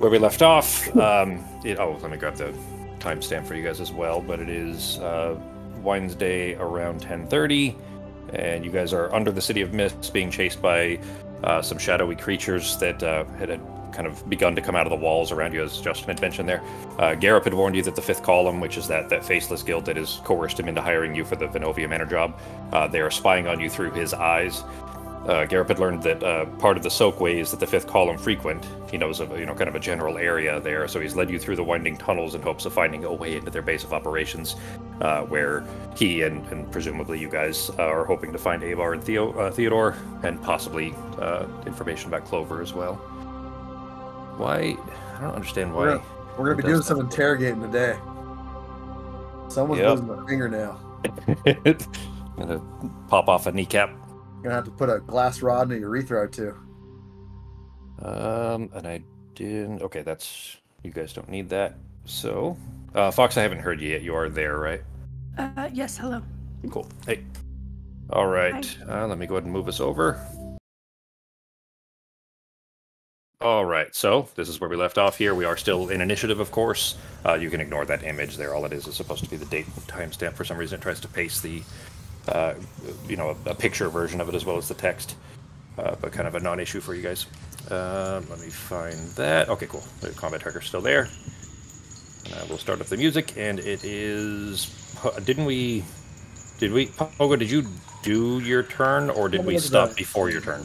where we left off, let me grab the timestamp for you guys as well, but it is Wednesday around 10:30, and you guys are under the City of Mist being chased by some shadowy creatures that had kind of begun to come out of the walls around you, as Justin had mentioned there. Garrett had warned you that the Fifth Column, which is that faceless guild that has coerced him into hiring you for the Venovia Manor job, they are spying on you through his eyes. Garrett had learned that part of the soakways that the Fifth Column frequent, he knows of, kind of a general area there, so he's led you through the winding tunnels in hopes of finding a way into their base of operations, where he and presumably you guys are hoping to find Avar and Theodore, and possibly information about Clover as well. Why? I don't understand why. We're going to be doing some interrogating today. Someone's losing a fingernail. Gonna pop off a kneecap. Gonna have to put a glass rod in a urethra or two. And I didn't. Okay, that's. You guys don't need that. So, Fox, I haven't heard you yet. You are there, right? Yes. Hello. Cool. Hey. All right. Let me go ahead and move us over. All right. So this is where we left off. Here we are still in initiative, of course. You can ignore that image there. All it is supposed to be the date and timestamp. For some reason, it tries to paste the. A picture version of it as well as the text, but kind of a non-issue for you guys. Let me find that. Okay, cool. The combat tracker's still there. We'll start up the music, and it is. Did Pogo? Did you do your turn, or did we stop before your turn?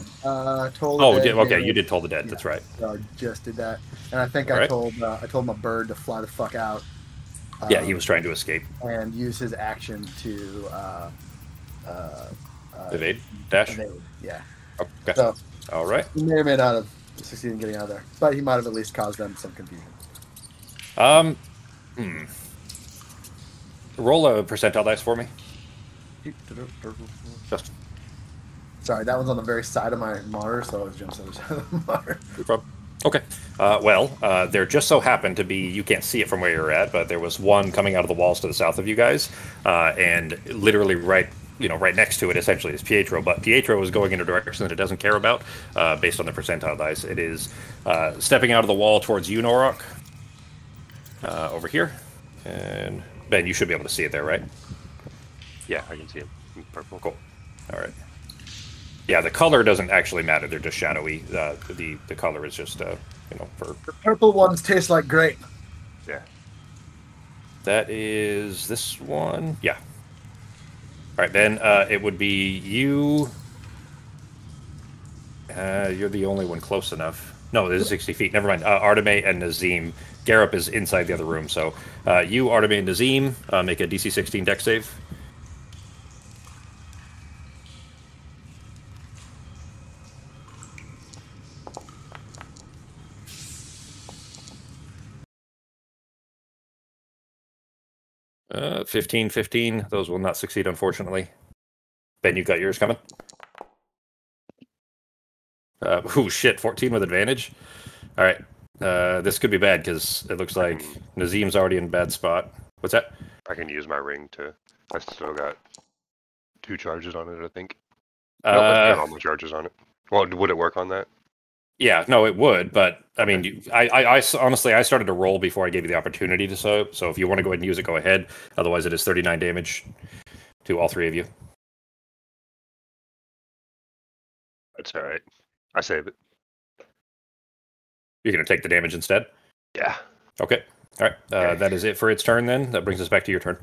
Told. Oh, okay. You did Toll the Dead. Yeah, that's right. I just did that, and I think I told my bird to fly the fuck out. Yeah, he was trying to escape and use his action to. Evade? Dash? Evade, yeah. Okay. So, all right. He may or may not have succeeded in getting out of there, but he might have at least caused them some confusion. Roll a percentile dice for me. Just. Sorry, that one's on the very side of my monitor, so I was jumping to the side of the monitor. No problem. Okay. There just so happened to be, you can't see it from where you're at, but there was one coming out of the walls to the south of you guys, and literally right next to it essentially is Pietro, but Pietro is going in a direction that it doesn't care about, based on the percentile dice. It is stepping out of the wall towards you, Norok, over here, and Ben, you should be able to see it there, right? Yeah, I can see it. Purple. Cool. All right. Yeah, the color doesn't actually matter. They're just shadowy. The color is just, for... The purple ones taste like grape. Yeah. That is this one. Yeah. All right, Ben, it would be you. You're the only one close enough. No, this is 60 feet. Never mind. Arteme and Nazim. Garrett is inside the other room. So you, Arteme, and Nazim, make a DC 16 dex save. Uh, 15. Those will not succeed, unfortunately. Ben, you got yours coming? Shit, 14 with advantage? Alright, this could be bad, because it looks like Nazim's already in a bad spot. What's that? I can use my ring to... I still got 2 charges on it, I think. No, I got all my charges on it. Well, would it work on that? Yeah, no, it would, but, I mean, I honestly, I started to roll before I gave you the opportunity to so if you want to go ahead and use it, go ahead. Otherwise, it is 39 damage to all 3 of you. That's alright. I save it. You're going to take the damage instead? Yeah. Okay. Alright, that is it for its turn then. That brings us back to your turn.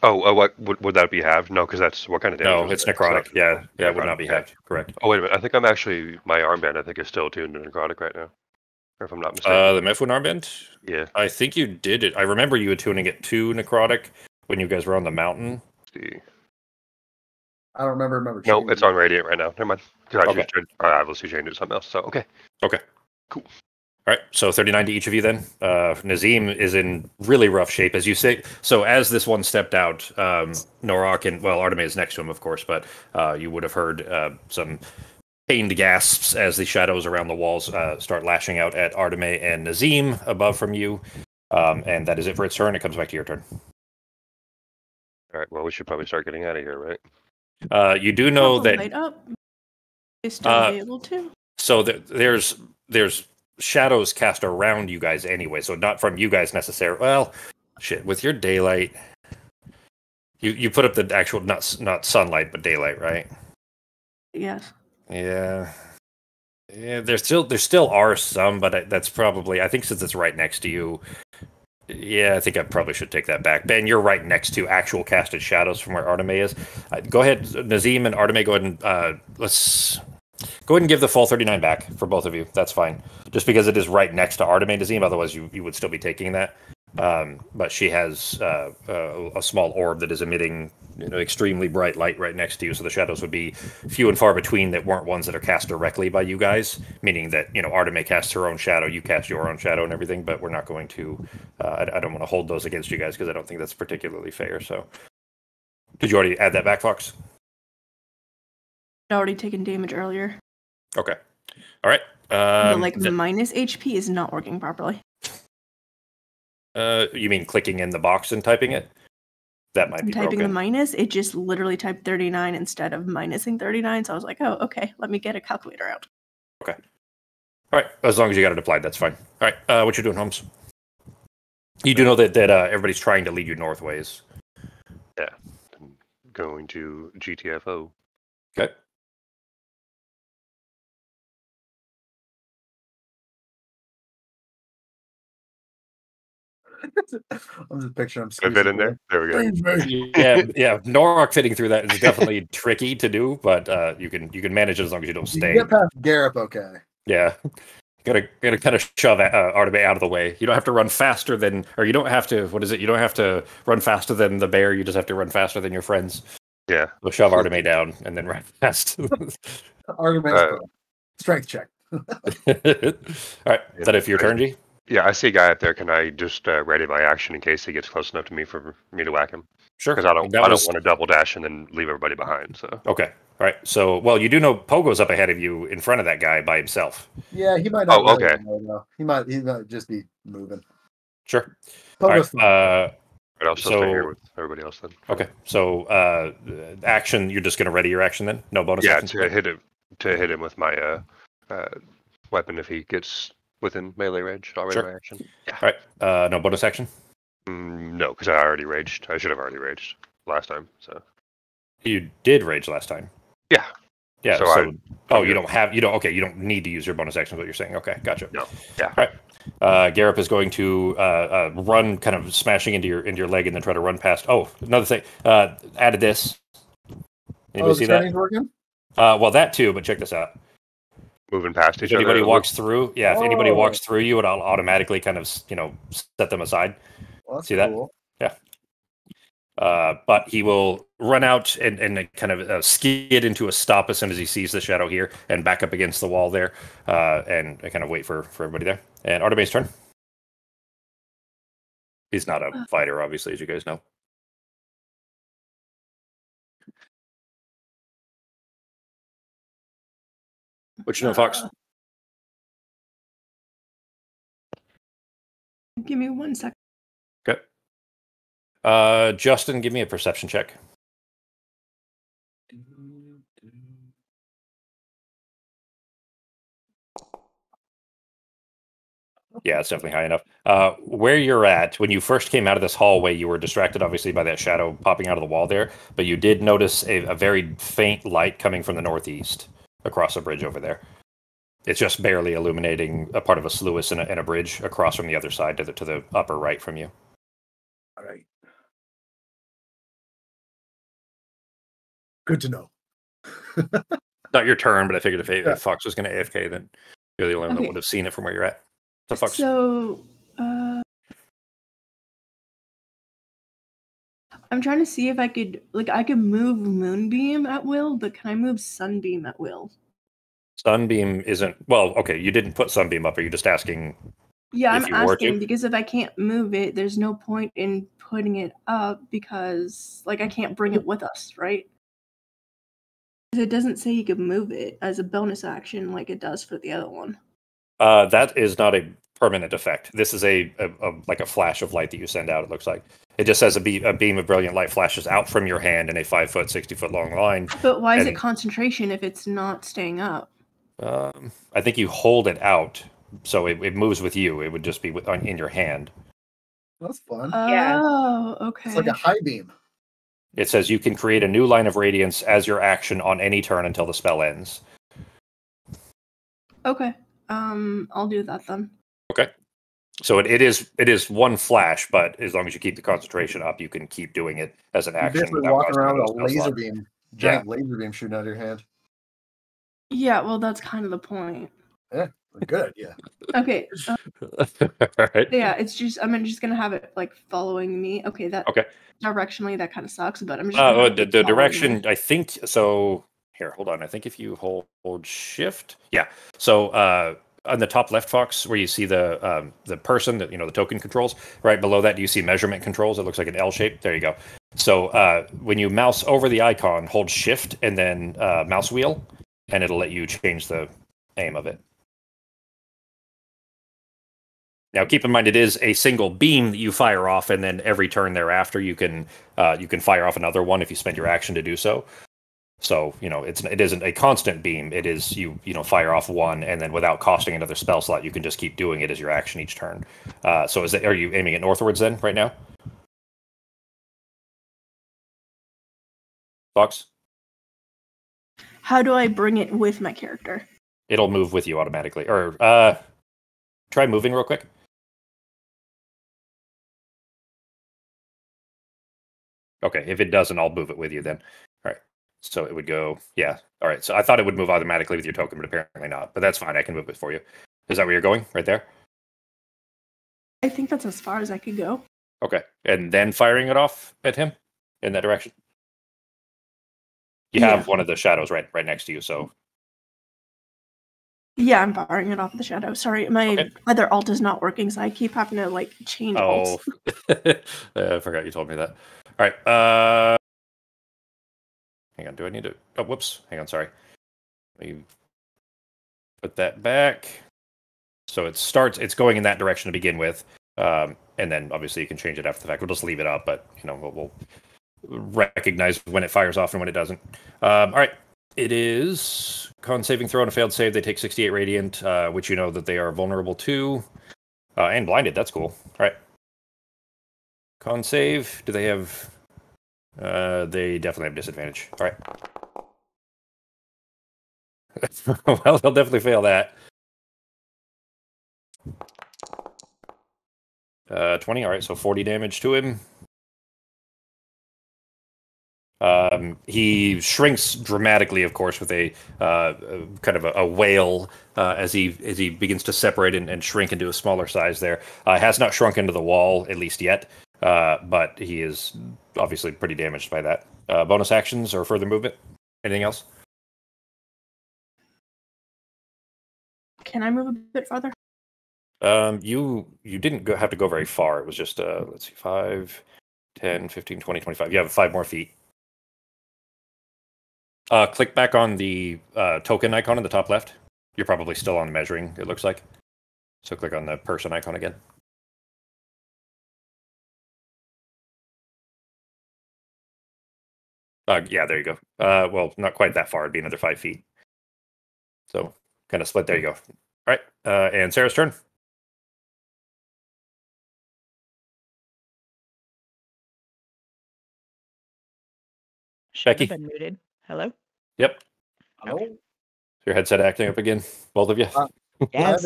Oh, what would that be halved? No, because that's what kind of damage? No, it's necrotic. Yeah, it would not be halved. Correct. Oh, wait a minute. I think I'm actually, my armband, I think, is still tuned to necrotic right now. Or if I'm not mistaken. The Mifwin armband? Yeah. I think you did it. I remember you tuning it to necrotic when you guys were on the mountain. Let's see. I don't remember. No, it's on radiant right now. Never mind. Okay. I obviously changed it to something else, so okay. Okay. Cool. All right, so 39 to each of you then. Nazim is in really rough shape, as you say. So as this one stepped out, Norok and, well, Arteme is next to him, of course, but you would have heard some pained gasps as the shadows around the walls start lashing out at Arteme and Nazim above from you. And that is it for its turn. It comes back to your turn. All right, well, we should probably start getting out of here, right? You do know that... Light up. They still be able to? So there's shadows cast around you guys anyway, so not from you guys necessarily. Well, shit, with your daylight, you put up the actual not sunlight but daylight, right? Yes. Yeah. Yeah, there still are some, but that's probably, I think since it's right next to you. Yeah, I think I probably should take that back. Ben, you're right next to actual casted shadows from where Arteme is. Go ahead, Nazim and Arteme, go ahead and let's go ahead and give the full 39 back for both of you. That's fine. Just because it is right next to Arteme, Nazim, otherwise you would still be taking that. But she has a small orb that is emitting extremely bright light right next to you, so the shadows would be few and far between that weren't ones that are cast directly by you guys, meaning that Arteme casts her own shadow, you cast your own shadow and everything, but we're not going to I don't want to hold those against you guys because I don't think that's particularly fair. So did you already add that back, Fox? I'd already taken damage earlier. Okay. All right. But minus HP is not working properly. You mean clicking in the box and typing it? That might be typing broken. the minus, it just literally typed 39 instead of minusing 39. So I was like, oh, okay, let me get a calculator out. Okay. All right. As long as you got it applied, that's fine. All right. What you doing, Holmes? You do know that everybody's trying to lead you northways. Yeah. I'm going to GTFO. Okay. I'm just picturing him. I fit in there. There we go. yeah. Norok fitting through that is definitely tricky to do, but you can manage it as long as you don't stay. You get past Garrep, okay. Yeah. Gotta kind of shove Arteme out of the way. You don't have to run faster than, or you don't have to. What is it? You don't have to run faster than the bear. You just have to run faster than your friends. Yeah. So shove Arteme down and then run fast. Arteme's strength check. All right. Is that it for your turn, G? Yeah, I see a guy up there. Can I just ready my action in case he gets close enough to me for me to whack him? Sure. Because I don't want to double dash and then leave everybody behind. So okay. All right. So you do know Pogo's up ahead of you in front of that guy by himself. Yeah, he might not. Oh, okay. He might just be moving. Sure. Pogo's all right. But I'll still stay here with everybody else then. Okay. So action. You're just going to ready your action then? No bonus. Yeah, action? to hit him with my weapon if he gets within melee range. I'll ready my action. Yeah. All right. No bonus action. No, because I already raged. I should have already raged last time. So you did rage last time. Yeah. Yeah. You don't need to use your bonus action. Is what you're saying? Okay, gotcha. No. Yeah. All right. Garrep is going to run, kind of smashing into your leg, and then try to run past. Oh, another thing. Added this. Anybody see that? Working? Well, that too. But check this out. Moving past each other. If anybody walks through, if anybody walks through you, it'll automatically kind of set them aside. Well, that's see cool. that? Yeah. But he will run out and kind of skid into a stop as soon as he sees the shadow here and back up against the wall there and kind of wait for everybody there. And Arteme's turn. He's not a fighter, obviously, as you guys know. What you know, Fox? Give me 1 second. Okay. Justin, give me a perception check. Yeah, it's definitely high enough. Where you're at, when you first came out of this hallway, you were distracted, obviously, by that shadow popping out of the wall there, but you did notice a very faint light coming from the northeast across the bridge over there. It's just barely illuminating a part of a sluice and a bridge across from the other side to the upper right from you. All right. Good to know. Not your turn, but I figured if Fox was going to AFK, then you're the only one that would have seen it from where you're at. So, Fox. I'm trying to see if I could move Moonbeam at will, but can I move Sunbeam at will? Sunbeam isn't, well, okay, you didn't put Sunbeam up. Are you just asking? Yeah, I'm asking because if I can't move it, there's no point in putting it up because, I can't bring it with us, right? It doesn't say you could move it as a bonus action like it does for the other one. That is not a permanent effect. This is a flash of light that you send out, it looks like. It just says a beam of brilliant light flashes out from your hand in a 5-foot, 60-foot long line. But why is it concentration if it's not staying up? I think you hold it out So it moves with you. It would just be in your hand. That's fun. Oh, okay. It's like a high beam. It says you can create a new line of radiance as your action on any turn until the spell ends. Okay. I'll do that then. Okay. So it is one flash, but as long as you keep the concentration up, you can keep doing it as an action. You're basically walking around with a laser beam, giant laser beam shooting out of your hand. Yeah, well, that's kind of the point. Yeah, good idea. Okay. All right. Yeah, it's just I'm just gonna have it like following me. Okay, that okay. Directionally that kind of sucks, but I'm just the direction. I think so. Here, hold on. I think if you hold shift, yeah. So on the top left, Fox, where you see the person that the token controls, right below that, do you see measurement controls? It looks like an L shape. There you go. So when you mouse over the icon, hold shift and then mouse wheel, and it'll let you change the aim of it. Now, keep in mind, it is a single beam that you fire off, and then every turn thereafter, you can fire off another one if you spend your action to do so. So, it isn't a constant beam. It is you fire off one, and then without costing another spell slot, you can just keep doing it as your action each turn. So, are you aiming it northwards then, right now, Fox? How do I bring it with my character? It'll move with you automatically. Or try moving real quick. Okay, if it doesn't, I'll move it with you then. All right. So it would go, yeah. All right. So I thought it would move automatically with your token, but apparently not. But that's fine. I can move it for you. Is that where you're going? Right there? I think that's as far as I could go. Okay. And then firing it off at him in that direction? You have one of the shadows right next to you, so. Yeah, I'm firing it off the shadow. Sorry, my other alt is not working, so I keep having to change alts. I forgot you told me that. All right. Hang on. Do I need to? Oh, whoops. Hang on. Sorry. Let me put that back. So it's going in that direction to begin with, and then obviously you can change it after the fact. We'll just leave it up, but we'll recognize when it fires off and when it doesn't. All right. It is con saving throw and a failed save. They take 68 radiant, which you know that they are vulnerable to, and blinded. That's cool. All right. Con save. Do they have? They definitely have disadvantage. All right. Well, they'll definitely fail that. 20. All right, so 40 damage to him. He shrinks dramatically, of course, with a kind of a wail as he begins to separate and shrink into a smaller size. There has not shrunk into the wall, at least yet, but he is obviously pretty damaged by that. Bonus actions or further movement? Anything else? Can I move a bit farther? You didn't have to go very far. It was just let's see, 5, 10, 15, 20, 25. You have 5 more feet. Click back on the token icon in the top left. You're probably still on measuring, it looks like. So click on the person icon again. Yeah, there you go. Well, not quite that far. It'd be another 5 feet. So kind of split. There you go. All right. And Sarah's turn. Becky. Been muted. Hello. Yep. Hello. Is your headset acting up again, both of you? Yes.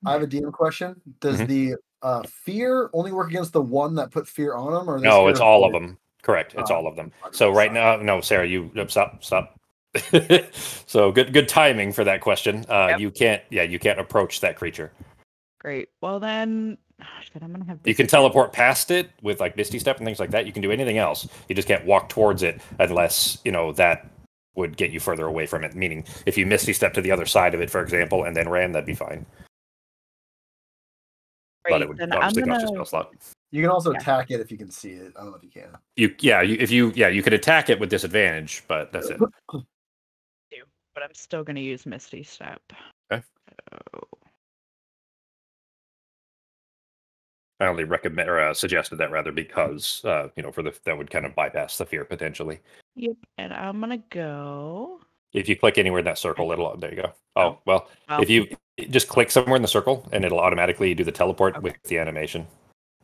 I have a DM question. Does the fear only work against the one that put fear on them, or no? It's all of them. Correct. It's all of them. So right now, no, Sarah, you stop. So good timing for that question. Yep. You can't approach that creature. Great. Well then, I'm gonna have. You can teleport past it with Misty Step and things like that. You can do anything else. You just can't walk towards it unless that would get you further away from it. Meaning, if you Misty Step to the other side of it, for example, and then ran, that'd be fine. Great. But it would obviously cost a spell slot. You can also attack it if you can see it. I don't know if you can. You could attack it with disadvantage, but that's it. But I'm still going to use Misty Step. Okay. I only recommend or suggested that rather because that would kind of bypass the fear potentially. Yep, and I'm gonna go. If you click anywhere in that circle, there you go. Oh well, if you Just click somewhere in the circle, and it'll automatically do the teleport with the animation,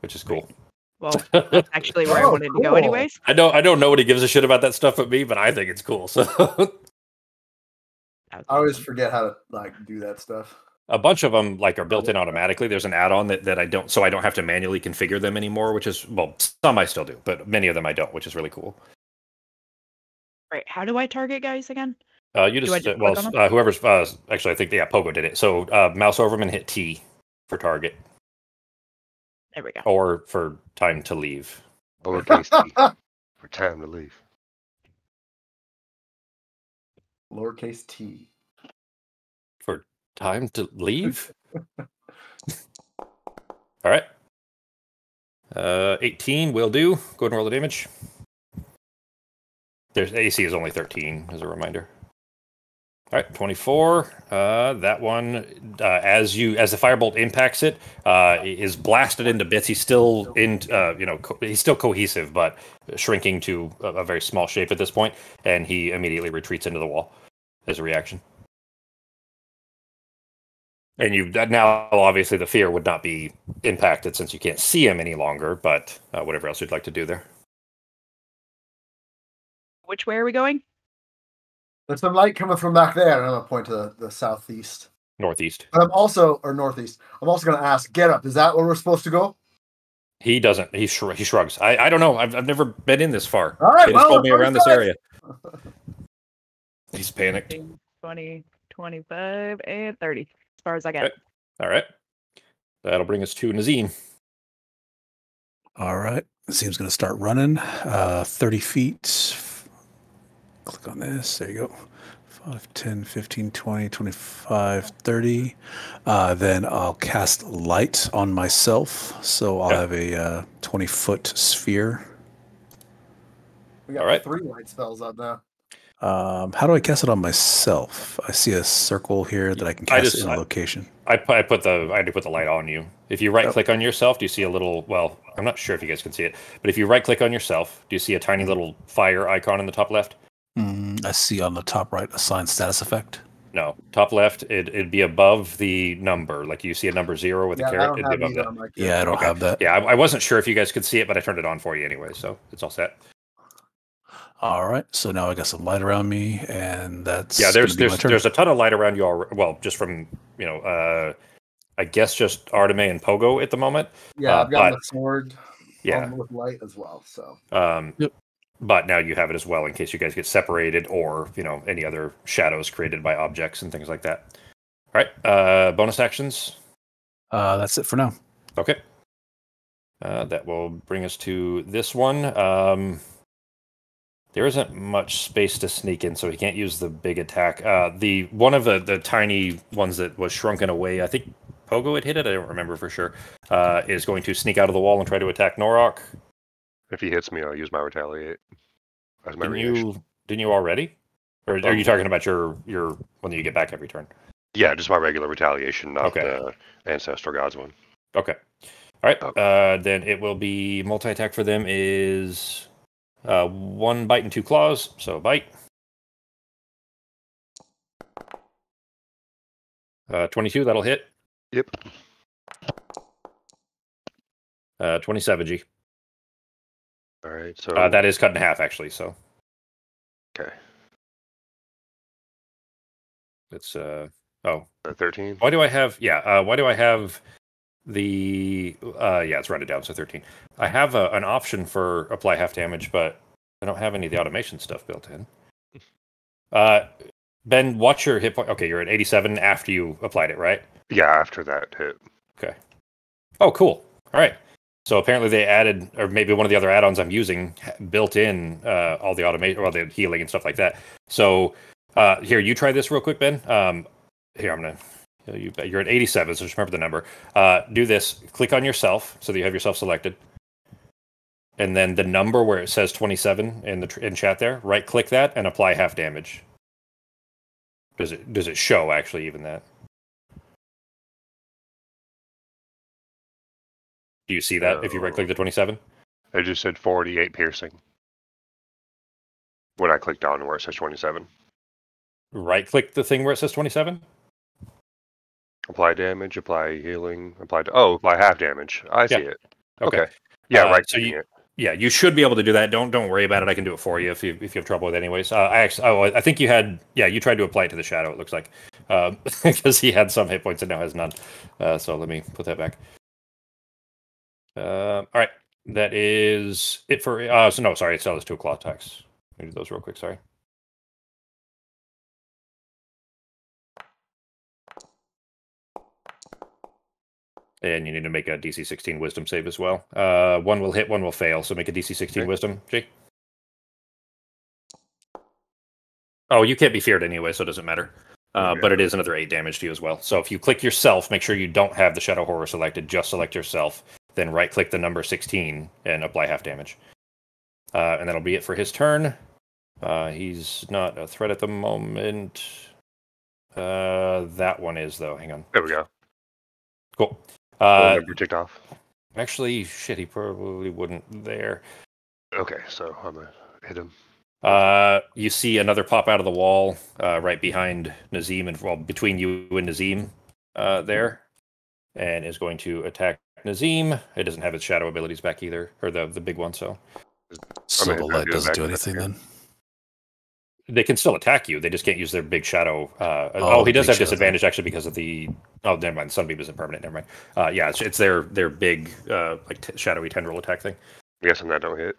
which is cool. Well, that's actually where I wanted to go anyways. I don't know what he gives a shit about that stuff but me, but I think it's cool. So I always forget how to do that stuff. a bunch of them are built in automatically. There's an add-on that I don't have to manually configure them anymore, which is, well, some I still do, but many of them I don't, which is really cool. Right. How do I target guys again? You just whoever's actually, I think Pogo did it. So mouse over them and hit T for target. There we go. Or for time to leave. Lowercase t for time to leave. Lowercase t. For time to leave? All right. 18 will do. Go ahead and roll the damage. There's AC is only 13, as a reminder. All right, 24. That one, as the firebolt impacts it, is blasted into bits. He's still he's still cohesive, but shrinking to a very small shape at this point, and he immediately retreats into the wall as a reaction. And now, obviously, the fear would not be impacted since you can't see him any longer. But whatever else you'd like to do there. Which way are we going? There's some light coming from back there, and I'm going to point to the southeast. Northeast. But northeast. I'm also going to ask, get up. Is that where we're supposed to go? He doesn't. He shrugs. I don't know. I've never been in this far. All right, they just told me around this area. He's panicked. 20, 25, and 30. As far as I get. Okay. All right. That'll bring us to Nazim. All right. Nazim's going to start running 30 feet. Click on this. There you go. 5, 10, 15, 20, 25, 30. Then I'll cast light on myself. So I'll have a 20-foot sphere. We got 3 light spells up now. How do I cast it on myself? I see a circle here that I can cast in a location. I had to put the light on you. If you right-click on yourself, do you see a little? Well, I'm not sure if you guys can see it, but if you right-click on yourself, do you see a tiny little fire icon in the top left? I see on the top right assign status effect. No, top left. It'd be above the number. Like you see a number 0 with a caret. It'd be above that. Yeah, I don't have that. Yeah, I wasn't sure if you guys could see it, but I turned it on for you anyway, so it's all set. All right, so now I got some light around me, and that's there's a ton of light around you all. Well, just from I guess just Arteme and Pogo at the moment. Yeah, I've got the sword. With light as well. So. Yep. But now you have it as well in case you guys get separated or any other shadows created by objects and things like that. All right, bonus actions. That's it for now. Okay. That will bring us to this one. There isn't much space to sneak in, so he can't use the big attack. The one of the tiny ones that was shrunken away, I think Pogo had hit it, I don't remember for sure, is going to sneak out of the wall and try to attack Norok. If he hits me, I'll use my retaliate as my reaction. Didn't you already? Or are you talking about your one that you get back every turn? Yeah, just my regular retaliation, not the Ancestral Gods one. Okay. All right. Then it will be multi-attack for them is 1 bite and 2 claws. So bite. 22, that'll hit. Yep. 27, G. All right, so that is cut in half, actually. So. Okay. It's 13. Why do I have? Why do I have the? It's rounded down, so 13. I have an option for apply half damage, but I don't have any of the automation stuff built in. Ben, watch your hit point. Okay, you're at 87 after you applied it, right? Yeah, after that hit. Okay. Oh, cool. All right. So apparently they added, or maybe one of the other add-ons I'm using, built in all the automation, or the healing and stuff like that. So here, you try this real quick, Ben. Here, I'm gonna. You're at 87, so just remember the number. Do this. Click on yourself so that you have yourself selected, and then the number where it says 27 in chat there. Right-click that and apply half damage. Does it show actually even that? Do you see that if you right-click the 27? I just said 48 piercing when I clicked on where it says 27. Right-click the thing where it says 27? Apply damage, apply healing, apply half damage. I see it. Okay. Yeah, right. So you should be able to do that. Don't worry about it. I can do it for you if you have trouble with it anyways. I think you had you tried to apply it to the shadow. It looks like because he had some hit points and now has none. So let me put that back. All right, that is it for. So no, sorry, it still has 2 claw attacks. Let me do those real quick. Sorry. And you need to make a DC 16 Wisdom save as well. One will hit, one will fail. So make a DC 16 Wisdom, Jake. Oh, you can't be feared anyway, so it doesn't matter. But it is another 8 damage to you as well. So if you click yourself, make sure you don't have the Shadow Horror selected. Just select yourself. Then right-click the number 16 and apply half damage. And that'll be it for his turn. He's not a threat at the moment. That one is, though. Hang on. There we go. Cool. Number ticked off. Actually, shit, he probably wouldn't there. Okay, so I'm going to hit him. You see another pop out of the wall right behind Nazim, and between you and Nazim there, and is going to attack Nazim. It doesn't have its shadow abilities back either, or the big one, so the light doesn't do anything then? They can still attack you. They just can't use their big shadow. He does have disadvantage actually because of the. Oh, never mind. Sunbeam isn't permanent. Never mind. Yeah, it's their big shadowy tendril attack thing. I'm guessing that don't hit.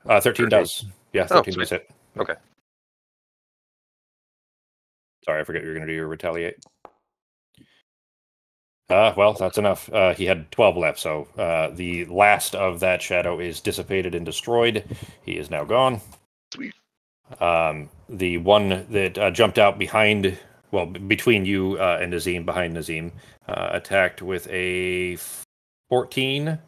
13 does. Yeah, 13 does hit. Okay. Sorry, I forgot you were going to do your retaliate. Well, that's enough. He had 12 left, so the last of that shadow is dissipated and destroyed. He is now gone. Sweet. The one that jumped out between you and Nazim, behind Nazim, attacked with a 14.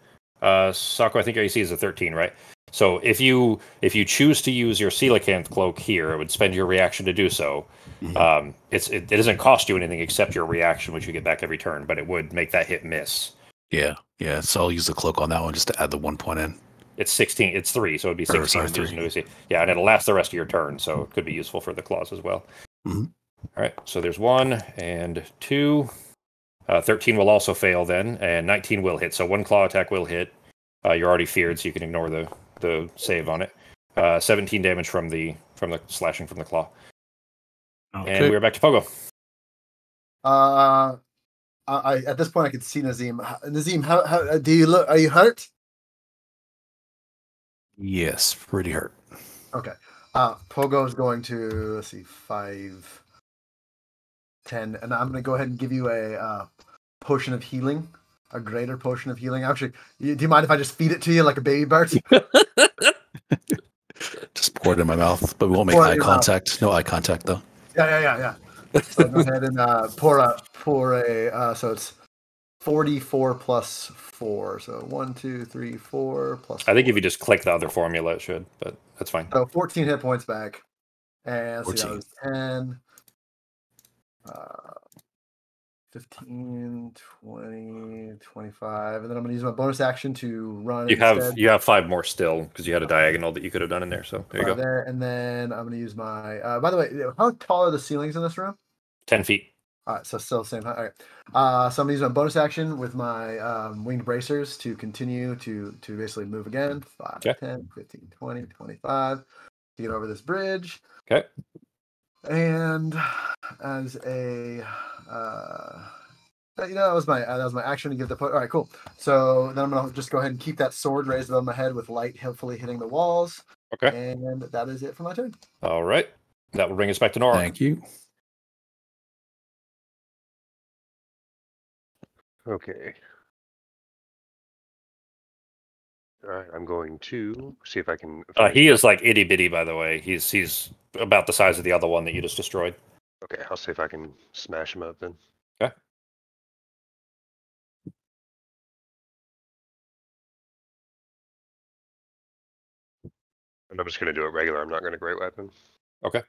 Sako, I think AC is a 13, right? So if you choose to use your coelacanth cloak here, it would spend your reaction to do so. Mm-hmm. It doesn't cost you anything except your reaction, which you get back every turn, but it would make that hit miss. Yeah. So I'll use the cloak on that one just to add the 1 point in. It's 16. It's 3, so it'd be 16. 3. Yeah, and it'll last the rest of your turn, so it could be useful for the claws as well. Mm-hmm. All right, so there's 1 and 2. 13 will also fail then, and 19 will hit. So 1 claw attack will hit. You're already feared, so you can ignore the save on it. 17 damage from the slashing from the claw. Okay. And we're back to Pogo. I at this point I could see Nazim. Nazim, how do you look? Are you hurt? Yes, pretty hurt. Okay. Pogo is going to 5, 10, and I'm going to go ahead and give you a potion of healing. A greater potion of healing. Actually, do you mind if I just feed it to you like a baby bird? Just pour it in my mouth, but we won't make eye contact. Mouth. No eye contact, though. Yeah. So go ahead and pour a. So it's 44 plus 4. So 1, 2, 3, 4 plus. 4. I think if you just click the other formula, it should, but that's fine. So 14 hit points back, and see, that was 10. 15, 20, 25, and then I'm going to use my bonus action to run. You have 5 more still because you had a diagonal that you could have done in there. So there you go. There, and then I'm going to use my. By the way, how tall are the ceilings in this room? 10 feet. All right, so still the same height. All right. So I'm going to use my bonus action with my winged bracers to continue to basically move again. 5, 10, 15, 20, 25. To get over this bridge. Okay. And as a that was my action to give the all right, cool. So then I'm gonna just go ahead and keep that sword raised above my head with light hopefully hitting the walls. Okay. And that is it for my turn. All right. That will bring us back to Nora. Thank you. Okay. All right, I'm going to see if I can. He is like itty bitty, by the way. He's about the size of the other one that you just destroyed. Okay, I'll see if I can smash him up then. Okay. And I'm just going to do it regular. I'm not going to great weapon. Okay.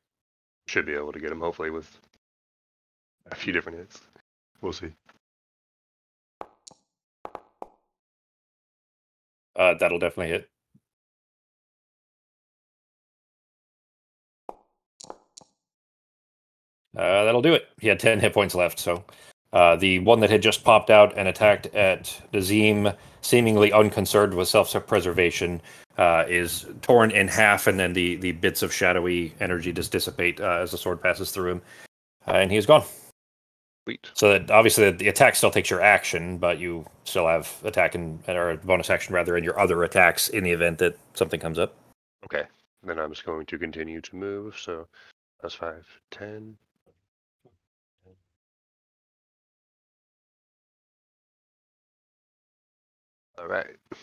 Should be able to get him hopefully with a few different hits. We'll see. That'll definitely hit. That'll do it. He had 10 hit points left, so The one that had just popped out and attacked at Nazim, seemingly unconcerned with self-preservation, is torn in half, and then the bits of shadowy energy just dissipate as the sword passes through him, and he is gone. Sweet. So that obviously the attack still takes your action, but you still have attack or bonus action rather in your other attacks in the event that something comes up. Okay. Then I'm just going to continue to move. So that's 5, 10. All right. I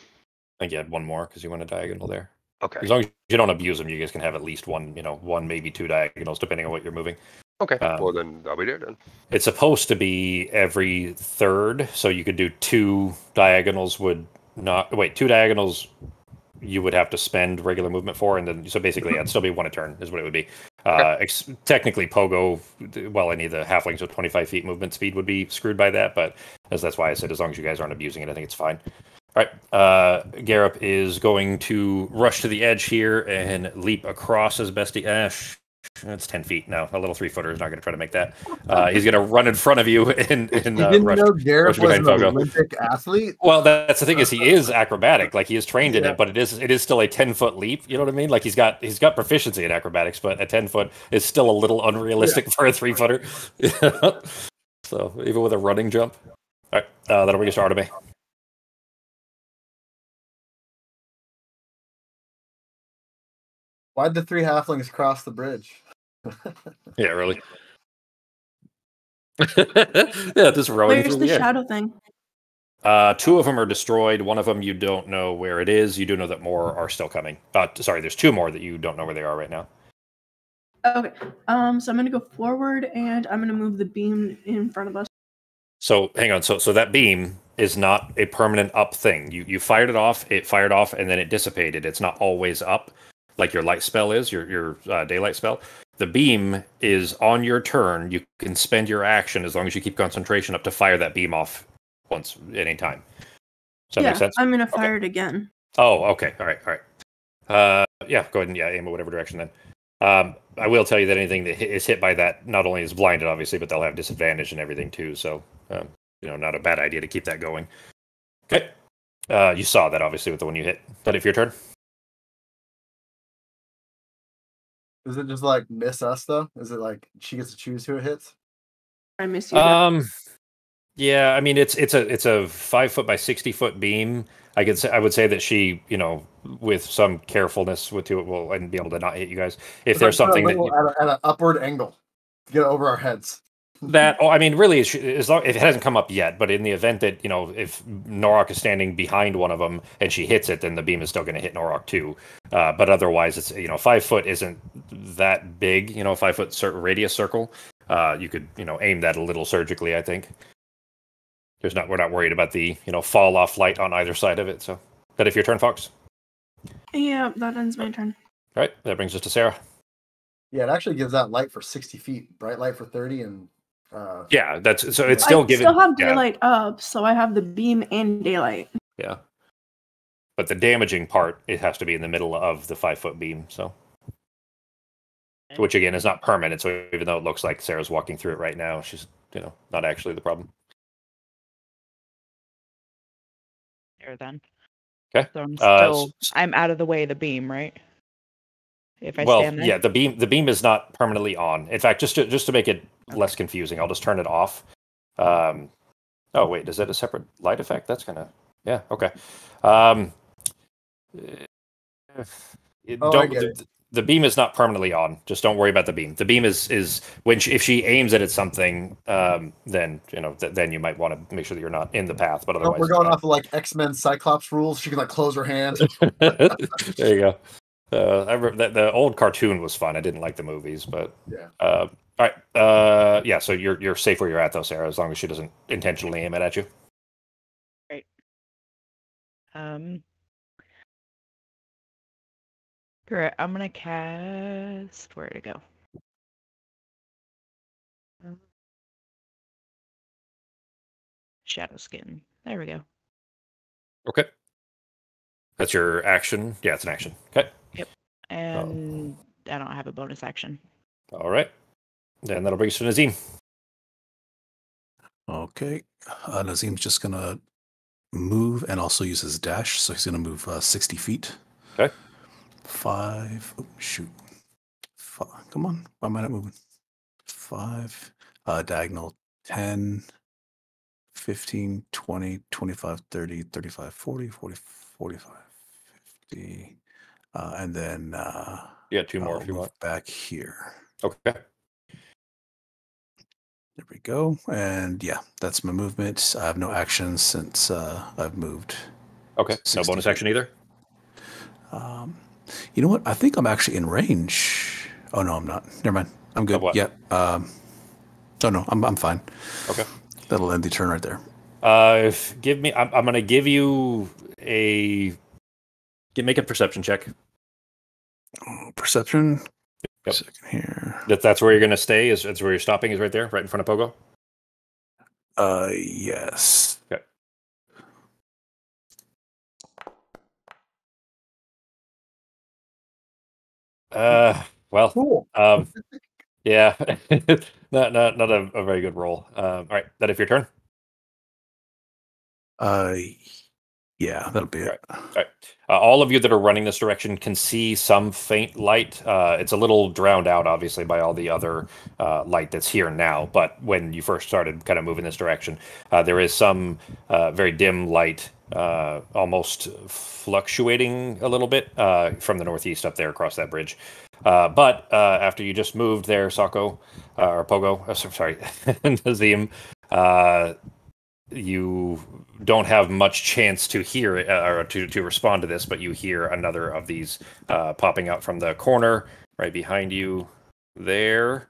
think you had one more because you went a diagonal there. Okay. As long as you don't abuse them, you guys can have at least one, one, maybe two diagonals, depending on what you're moving. Okay. Well, then I'll be there then. It's supposed to be every third, so you could do 2 diagonals two diagonals you would have to spend regular movement for, and then so basically it'd still be 1 a turn is what it would be. Okay. Technically, Pogo, any of the halflings with 25 feet movement speed would be screwed by that, but that's why I said as long as you guys aren't abusing it, I think it's fine. All right, Garup is going to rush to the edge here and leap across as best he... it's 10 feet. No, a little 3-footer is not going to try to make that. He's going to run in front of you and you didn't know Garup was an Olympic athlete? Well, that's the thing is he is acrobatic. Like he is trained in it, but it is still a 10-foot leap. You know what I mean? Like he's got proficiency in acrobatics, but a 10-foot is still a little unrealistic for a 3-footer. So even with a running jump. All right, that'll bring us to Arteme. Why'd the 3 halflings cross the bridge? Yeah, really. Yeah, just rowing Where's through the shadow thing? 2 of them are destroyed. 1 of them you don't know where it is. You do know that more are still coming. Sorry, there's 2 more that you don't know where they are right now. Okay. So I'm gonna go forward and I'm gonna move the beam in front of us. So hang on. So that beam is not a permanent up thing. You fired it off. It fired off and then it dissipated. It's not always up. Like your light spell is, your daylight spell. The beam is on your turn. You can spend your action as long as you keep concentration up to fire that beam off once at any time. Does that make sense? I'm going to fire it again. Oh, okay. All right. Yeah, go ahead and aim in whatever direction then. I will tell you that anything that is hit by that not only is blinded, obviously, but they'll have disadvantage and everything too. So, not a bad idea to keep that going. Okay. You saw that, obviously, with the one you hit. But if your turn? Is it just like miss us though? Is it like she gets to choose who it hits? I miss you. Yeah, I mean it's a 5 foot by 60 foot beam. I would say that she, with some carefulness will be able to not hit you guys. If there's something at an upward angle to get over our heads. Really, as long if it hasn't come up yet, but in the event that if Norok is standing behind one of them and she hits it, then the beam is still going to hit Norok too. But otherwise, it's 5 foot isn't that big. 5 foot radius circle. You could aim that a little surgically. I think we're not worried about the fall off light on either side of it. So, but if your turn, Fox. Yeah, that ends my turn. All right, that brings us to Sarah. Yeah, it actually gives out light for 60 feet, bright light for 30, and yeah, it's still giving. I still have daylight up, so I have the beam and daylight. Yeah, but the damaging part, it has to be in the middle of the 5 foot beam. So, which again is not permanent. So even though it looks like Sarah's walking through it right now, she's not actually the problem. There then. Okay. So I'm out of the way of the beam, right? If I stand there. Yeah, the beam is not permanently on. In fact, just to make it less confusing, I'll just turn it off. Oh wait, is that a separate light effect? That's kind of okay. The beam is not permanently on. Just don't worry about the beam. The beam is when if she aims it at something, then then you might want to make sure that you're not in the path. But otherwise, we're going off of like X-Men Cyclops rules. She can like close her hand. There you go. I remember the old cartoon was fun. I didn't like the movies, but yeah. All right. Yeah. So you're safe where you're at, though, Sarah, as long as she doesn't intentionally aim it at you. Right. Great. I'm gonna cast. Where to go? Shadow Skin. There we go. Okay. That's your action. Yeah, it's an action. Okay. Yep. And I don't have a bonus action. All right. Then that'll bring us to Nazim. Okay. Nazim's just going to move and also use his dash. So he's going to move 60 feet. Okay. 5. Oh, shoot. 5. Come on. Why am I not moving? 5. Diagonal 10, 15, 20, 25, 30, 35, 40, 40, 45, 50. And then You got 2 more I'll if you move want. back here. Okay. There we go. And yeah, that's my movement. I have no actions since I've moved. Okay. No bonus action either? You know what? I think I'm actually in range. Oh, no, I'm not. Never mind. I'm good. what? Yeah. Oh, no, I'm fine. Okay. That'll end the turn right there. Give me. I'm going to give you a. Make a perception check. Perception. Yep. Second here. That's where you're going to stay. That's where you're stopping. Is right there, right in front of Pogo. Yes. Okay. Well, Cool. yeah, not a very good roll. All right, that if your turn. Yeah, that'll be it. All right. All of you that are running this direction can see some faint light. It's a little drowned out, obviously, by all the other light that's here now. But when you first started kind of moving this direction, there is some very dim light, almost fluctuating a little bit from the northeast up there across that bridge. But after you just moved there, Sako, or Pogo, sorry, Nazim, you don't have much chance to hear it, or to respond to this, but you hear another of these popping out from the corner right behind you there.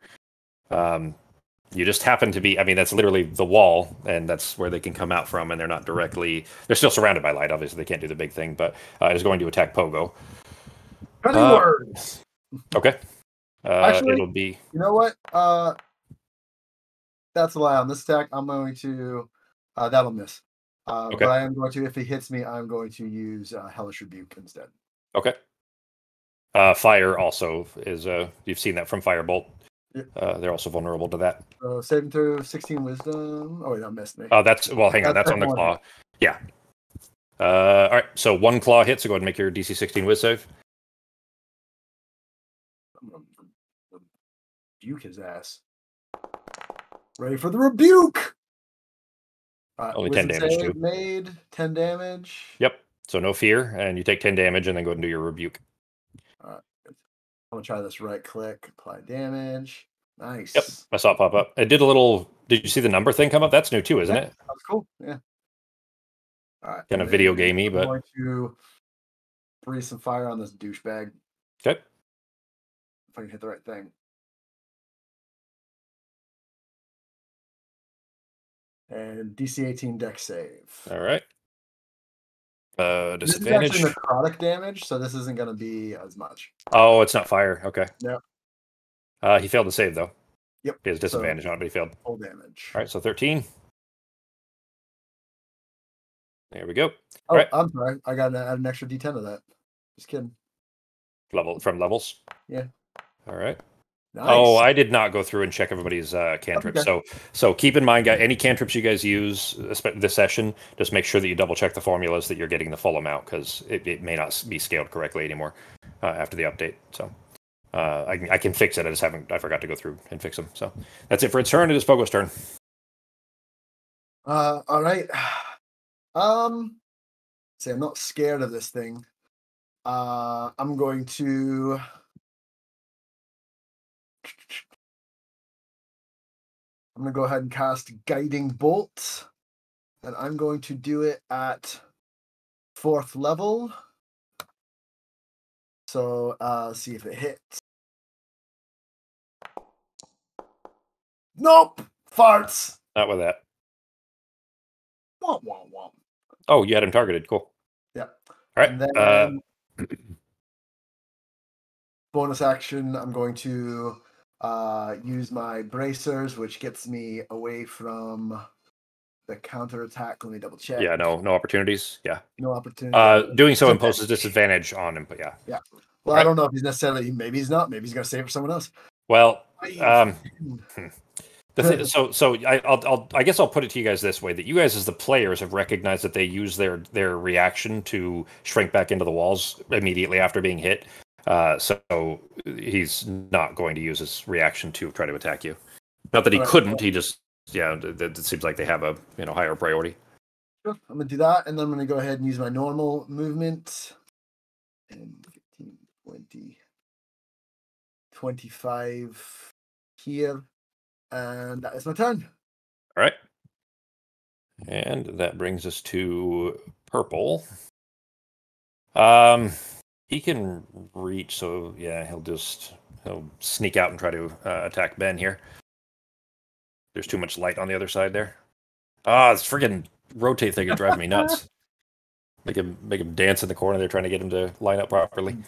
You just happen to be, I mean, that's literally the wall, and that's where they can come out from, and they're not directly, they're still surrounded by light, obviously they can't do the big thing, but it is going to attack Pogo. Cutting words. Okay. Actually, it'll be... You know what? That's a lie. On this attack, I'm going to... that'll miss. Okay. But I am going to, if he hits me, I'm going to use Hellish Rebuke instead. Okay. Fire also is, you've seen that from Firebolt. Yep. They're also vulnerable to that. So saving through 16 wisdom. Oh, wait, that missed me. That's, well, hang on, that's on the claw. Yeah. All right, so 1 claw hit, so go ahead and make your DC 16 whiz save. Rebuke his ass. Ready for the rebuke! Only 10 damage, too. Made 10 damage. Yep, so no fear, and you take 10 damage, and then go ahead and do your rebuke. All right. I'm going to try this right click, apply damage. Nice. Yep, I saw it pop up. It did a little, did you see the number thing come up? That's new, too, isn't it? That's cool, yeah. All right. Kind of video gamey, but... I'm going to breathe some fire on this douchebag. Okay. If I can hit the right thing. And DC 18 dex save. All right. This is Disadvantage. actually necrotic damage, so this isn't going to be as much. Oh, it's not fire. Okay. Yep. He failed to save, though. Yep. He has disadvantage on it, but he failed. Full damage. All right, so 13. There we go. Oh, right. I'm sorry. I got to add an extra D10 to that. Just kidding. From levels? Yeah. All right. Nice. Oh, I did not go through and check everybody's cantrips. Okay. So keep in mind, guys, any cantrips you guys use this session, just make sure that you double check the formulas that you're getting the full amount, because it may not be scaled correctly anymore after the update. So I can fix it. I forgot to go through and fix them. So that's it for its turn. It is Pogo's turn. All right. See, I'm not scared of this thing. I'm going to... I'm going to go ahead and cast Guiding Bolt. And I'm going to do it at 4th level. So, see if it hits. Nope! Farts! Not with that. Womp, womp, womp. Oh, you had him targeted. Cool. Yeah. All right. And then, bonus action, I'm going to use my bracers, which gets me away from the counter attack. Let me double check. Yeah, no opportunities. Yeah. No opportunity. Doing so imposes disadvantage on him, but yeah. Yeah. Well, I don't know if he's necessarily, maybe he's not. Maybe he's going to save it for someone else. Well, I guess I'll put it to you guys this way: that you guys, as the players, have recognized that they use their reaction to shrink back into the walls immediately after being hit. So he's not going to use his reaction to try to attack you. Not that he couldn't. He just it seems like they have a higher priority. Sure. I'm gonna do that, and then I'm gonna go ahead and use my normal movement. 10, 15, 20, 25 here, and that is my turn. All right. And that brings us to purple. He can reach, so yeah, he'll sneak out and try to attack Ben here. There's too much light on the other side there. This friggin' rotate thing is driving me nuts. Make him dance in the corner. They're trying to get him to line up properly.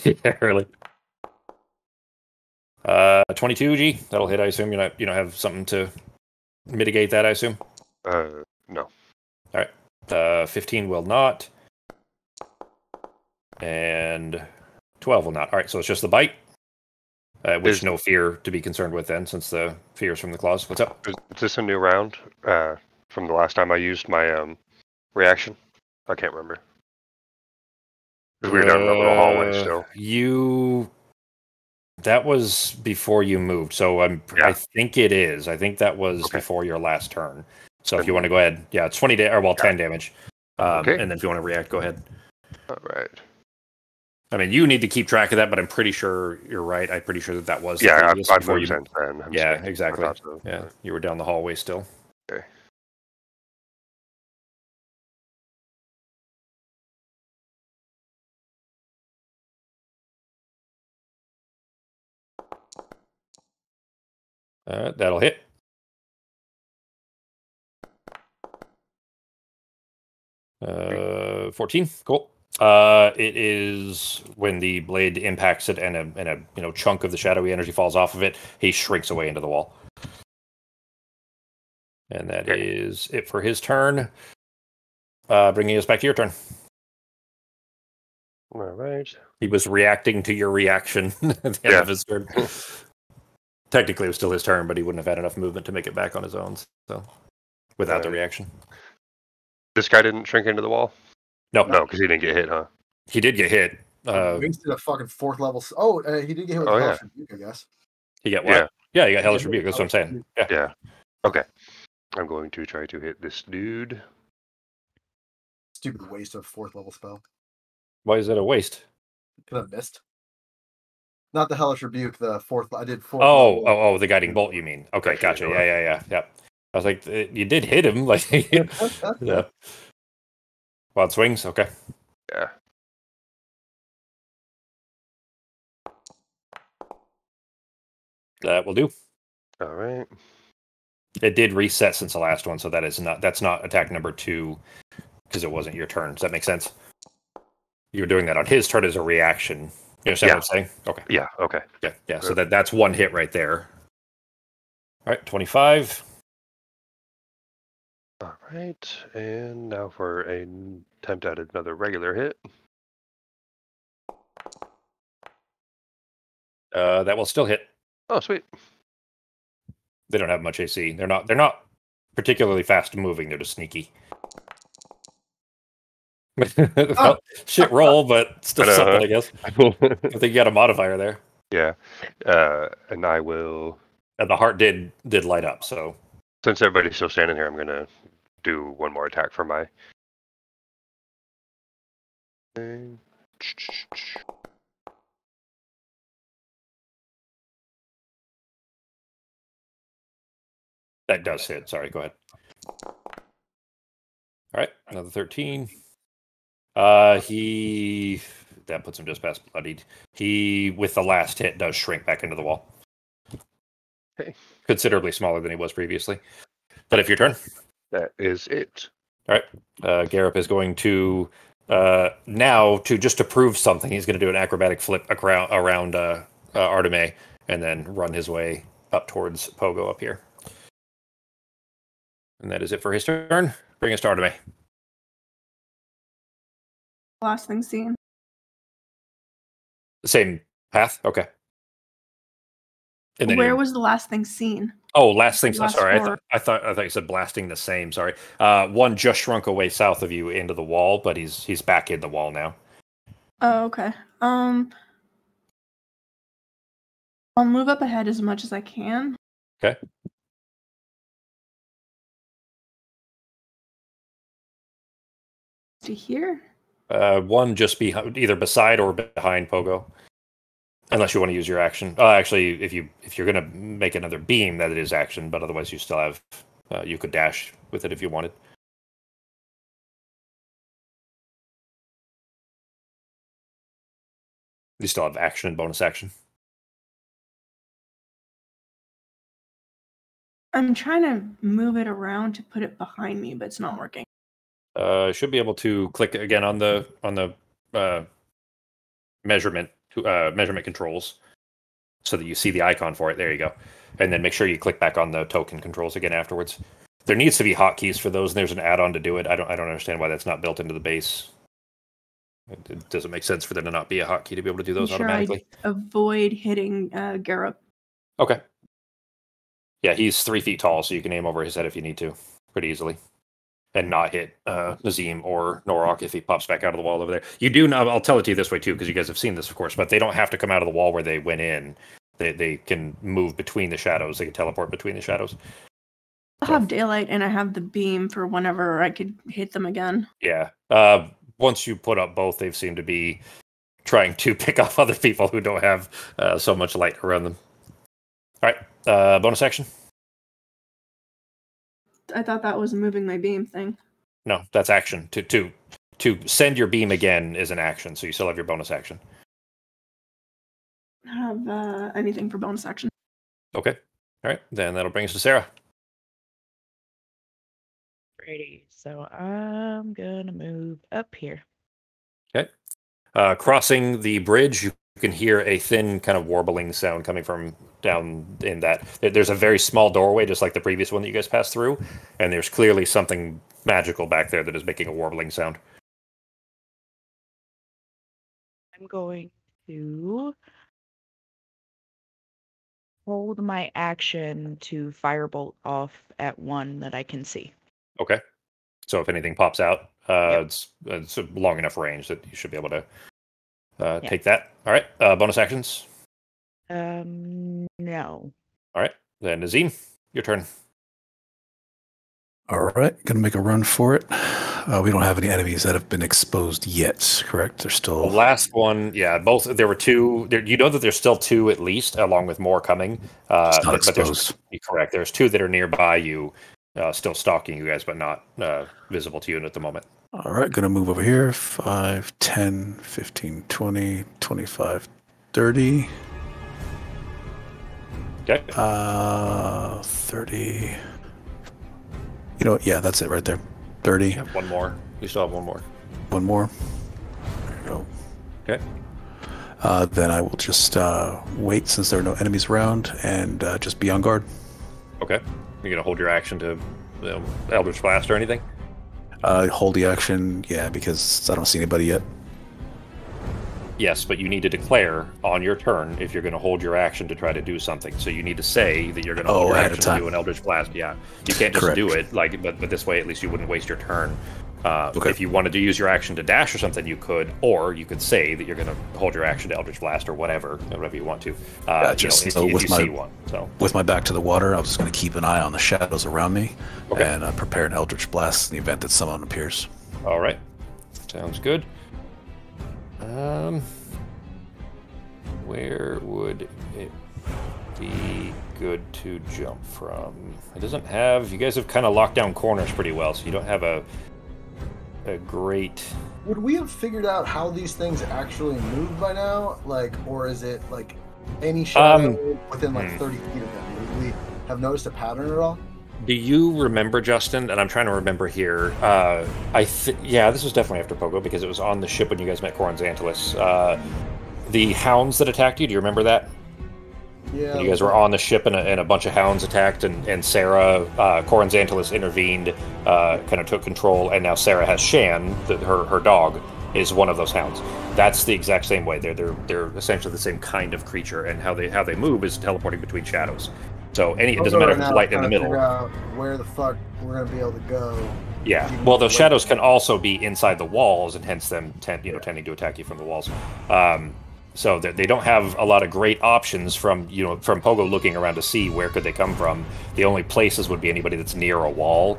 Yeah, really. 22 G. That'll hit. I assume you don't have something to mitigate that. I assume. No. All right. 15 will not, and 12 will not. All right. So it's just the bite. Which no fear to be concerned with then, since the fear's from the claws. What's up? Is this a new round from the last time I used my reaction? I can't remember. Because we were down in the little hallway still. That was before you moved, so I think it is. I think that was before your last turn. So if you want to go ahead, it's 20 10 damage. And then if you want to react, go ahead. All right. I mean, you need to keep track of that, but I'm pretty sure you're right. I'm pretty sure that was I've moved since then. Exactly. So. Yeah, you were down the hallway still. Okay. That'll hit. Uh, 14. Cool. It is when the blade impacts it and a chunk of the shadowy energy falls off of it, he shrinks away into the wall. And that is it for his turn. Bringing us back to your turn. All right. He was reacting to your reaction at the end of his turn. Technically, it was still his turn, but he wouldn't have had enough movement to make it back on his own. So, without the reaction. This guy didn't shrink into the wall? No, because he didn't get hit, huh? He did get hit. Wasted a fucking 4th level. He did get hit with Hellish Rebuke, I guess. He got what? Yeah, he got Hellish Rebuke. That's what I'm saying. Yeah. Okay. I'm going to try to hit this dude. Stupid waste of 4th level spell. Why is it a waste? Could have missed. Not the Hellish Rebuke, the 4th. I did 4th. Oh, the Guiding Bolt, you mean? Okay, gotcha. Yeah. I was like, you did hit him. Like, yeah. Wild swings, okay. Yeah. That will do. All right. It did reset since the last one, so that's not attack number 2 because it wasn't your turn. Does that make sense? You were doing that on his turn as a reaction. You understand what I'm saying? Okay. Yeah, okay. Yeah. So that's one hit right there. All right, 25. All right, and now for an attempt at another regular hit. That will still hit. Oh, sweet. They don't have much AC. They're not particularly fast moving. They're just sneaky. Well, shit roll, but still something, I guess. I think you got a modifier there. Yeah, and I will. And the heart did light up. So since everybody's still standing here, I'm gonna do one more attack for my. That does hit. Sorry, go ahead. All right, another 13. That puts him just past bloodied. He, with the last hit, does shrink back into the wall. Okay. Considerably smaller than he was previously. But if your turn. That is it. All right. Garrett is going to now to prove something. He's going to do an acrobatic flip around Arteme and then run his way up towards Pogo up here. And that is it for his turn. Bring us to Arteme. Last thing seen. The same path? Okay. And then where was the last thing seen? Oh, last thing. Last Sorry, floor. I thought you said blasting the same. Sorry. One just shrunk away south of you into the wall, but he's back in the wall now. Oh, okay. I'll move up ahead as much as I can. Okay. To here. One just either beside or behind Pogo, unless you want to use your action. Actually, if you're gonna make another beam, that it is action. But otherwise, you still have you could dash with it if you wanted. You still have action and bonus action. I'm trying to move it around to put it behind me, but it's not working. Should be able to click again on the measurement controls, so that you see the icon for it. There you go, and then make sure you click back on the token controls again afterwards. There needs to be hotkeys for those, and there's an add-on to do it. I don't understand why that's not built into the base. It doesn't make sense for there to not be a hotkey to be able to do those automatically. Avoid hitting Garrett. Okay. Yeah, he's 3 feet tall, so you can aim over his head if you need to, pretty easily, and not hit Nazim or Norok if he pops back out of the wall over there. You do know. I'll tell it to you this way too, because you guys have seen this, of course. But they don't have to come out of the wall where they went in. They can move between the shadows. They can teleport between the shadows. I have daylight, and I have the beam for whenever I could hit them again. Yeah. Once you put up both, they seem to be trying to pick off other people who don't have so much light around them. All right. Bonus action. I thought that was moving my beam thing. No, that's action. To send your beam again is an action, so you still have your bonus action. Have anything for bonus action? Okay. All right. Then that'll bring us to Sarah. Ready. So I'm gonna move up here. Okay. Crossing the bridge, you can hear a thin kind of warbling sound coming from down in that. There's a very small doorway, just like the previous one that you guys passed through, and there's clearly something magical back there that is making a warbling sound. I'm going to hold my action to firebolt off at one that I can see. Okay. So if anything pops out, it's a long enough range that you should be able to take that. All right. Bonus actions? No. All right. Then Nazim, your turn. All right. Gonna make a run for it. We don't have any enemies that have been exposed yet, correct? They're still... The last one, yeah, both. There were two. You know that there's still two at least, along with more coming. It's not exposed. You're correct. There's two that are nearby you, still stalking you guys, but not visible to you at the moment. All right, gonna move over here. 5, 10, 15, 20, 25, 30. Okay. 30. You know what? Yeah, that's it right there. 30. You have one more. We still have one more. One more. There you go. Okay. Then I will just wait since there are no enemies around and just be on guard. Okay. You're going to hold your action to Eldritch Blast or anything? Hold the action, yeah, because I don't see anybody yet. Yes, but you need to declare on your turn if you're going to hold your action to try to do something. So you need to say that you're going to hold your action to do an Eldritch Blast. Yeah, you can't just do it. But this way, at least you wouldn't waste your turn. Okay. If you wanted to use your action to dash or something, you could, or you could say that you're going to hold your action to Eldritch Blast or whatever you want to. Gotcha. If you see one. So with my back to the water, I was just going to keep an eye on the shadows around me and prepare an Eldritch Blast in the event that someone appears. All right, sounds good. Where would it be good to jump from? It doesn't have... You guys have kind of locked down corners pretty well, so you don't have a great... Would we have figured out how these things actually move by now? Or is it any shadow within 30 feet of them? Would we have noticed a pattern at all? Do you remember, Justin? And I'm trying to remember here. Yeah, this was definitely after Pogo because it was on the ship when you guys met Corin Xantalis. The hounds that attacked you, do you remember that? Yeah. You guys were on the ship and a bunch of hounds attacked, and Sarah, Corin Xantalis intervened, kind of took control, and now Sarah has Shan, her dog, is one of those hounds. That's the exact same way. They're essentially the same kind of creature, and how they move is teleporting between shadows. So it doesn't matter if it's light in the middle. Figure out where the fuck we're gonna be able to go. Yeah. Well, those shadows can also be inside the walls, and hence them tending to attack you from the walls. So they don't have a lot of great options from Pogo looking around to see where could they come from. The only places would be anybody that's near a wall.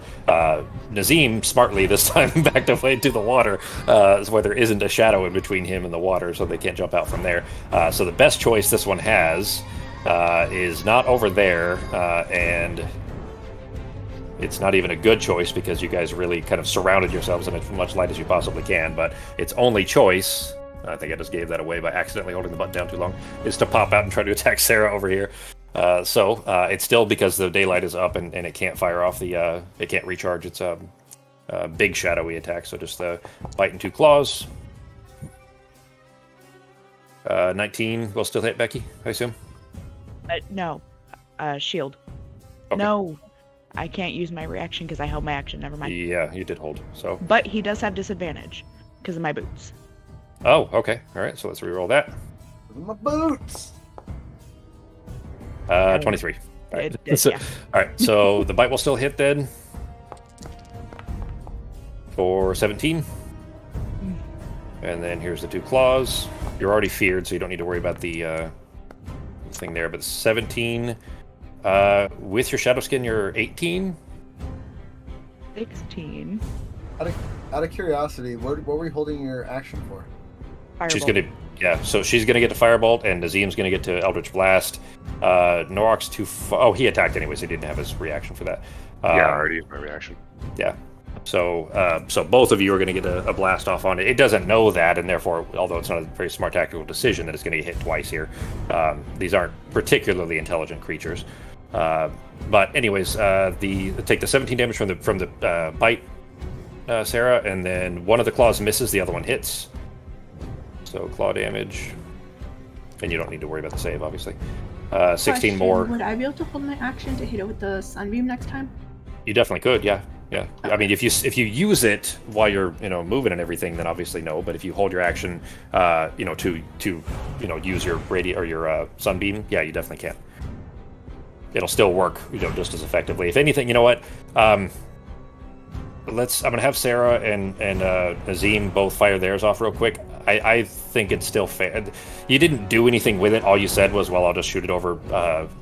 Nazim, smartly this time, backed away to the water, where there isn't a shadow in between him and the water, so they can't jump out from there. So the best choice this one has is not over there, and it's not even a good choice because you guys really kind of surrounded yourselves in as much light as you possibly can, but its only choice, I think I just gave that away by accidentally holding the button down too long, is to pop out and try to attack Sarah over here. So it's still, because the daylight is up and it can't fire off it can't recharge its big shadowy attack, so just bite and 2 claws. 19 will still hit Becky, I assume? No. Shield. Okay. No. I can't use my reaction because I held my action. Never mind. Yeah, you did hold. So. But he does have disadvantage because of my boots. Oh, okay. All right, so let's reroll that. My boots. 23. All right. Yeah. All right, so the bite will still hit then. For 17. And then here's the 2 claws. You're already feared, so you don't need to worry about the thing there. But 17. With your shadow skin, you're 18. 16. Out of curiosity, what were you holding your action for? Firebolt. She's gonna, so she's gonna get to Firebolt, and Nazim's gonna get to Eldritch Blast. Norok's too far. Oh, he attacked anyways. He didn't have his reaction for that. Yeah, I already used my reaction. Yeah. So both of you are going to get a blast off on it. It doesn't know that, and therefore, although it's not a very smart tactical decision, that it's going to get hit twice here. These aren't particularly intelligent creatures. But anyways, take the 17 damage from the bite, Sarah, and then one of the claws misses, the other one hits. So claw damage, and you don't need to worry about the save, obviously. 16 Question, more. Would I be able to hold my action to hit it with the sunbeam next time? You definitely could, yeah. Yeah, I mean, if you use it while you're moving and everything, then obviously no. But if you hold your action, to use your or your sunbeam, yeah, you definitely can. It'll still work, just as effectively. If anything, you know what? I'm gonna have Sarah and Nazim both fire theirs off real quick. I think it's still fair. You didn't do anything with it. All you said was, "Well, I'll just shoot it over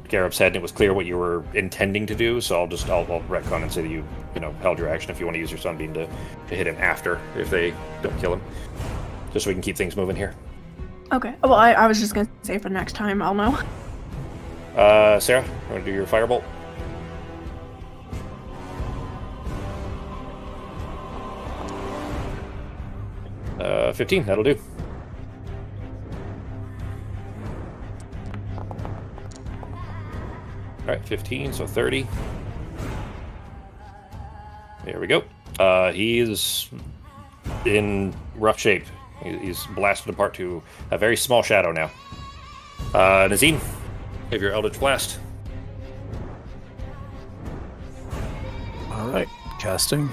Garib's head," and it was clear what you were intending to do. So I'll retcon and say that you held your action if you want to use your sunbeam to hit him after if they don't kill him, just so we can keep things moving here. Okay. Well, I was just gonna say for next time I'll know. Sarah, you want to do your firebolt? Uh, 15, that'll do. Alright, 15, so 30. There we go. He is in rough shape. He's blasted apart to a very small shadow now. Nazim, have your Eldritch Blast. Alright, casting.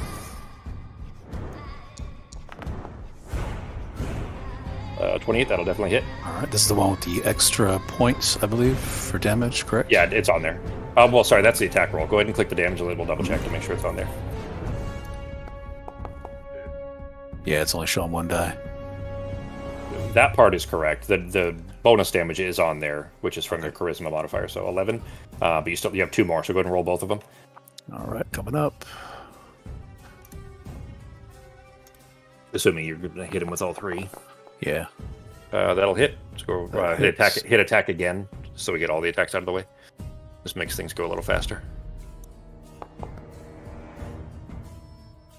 Uh, 28, that'll definitely hit. Alright, this is the one with the extra points, I believe, for damage, correct? Yeah, it's on there. Well, sorry, that's the attack roll. Go ahead and click the damage, and we'll double check to make sure it's on there. Yeah, it's only showing 1 die. That part is correct. The bonus damage is on there, which is from your charisma modifier, so 11. But you have 2 more, so go ahead and roll both of them. Alright, coming up. Assuming you're going to hit him with all 3. Yeah. That'll hit. So go hit attack again, so we get all the attacks out of the way. This makes things go a little faster.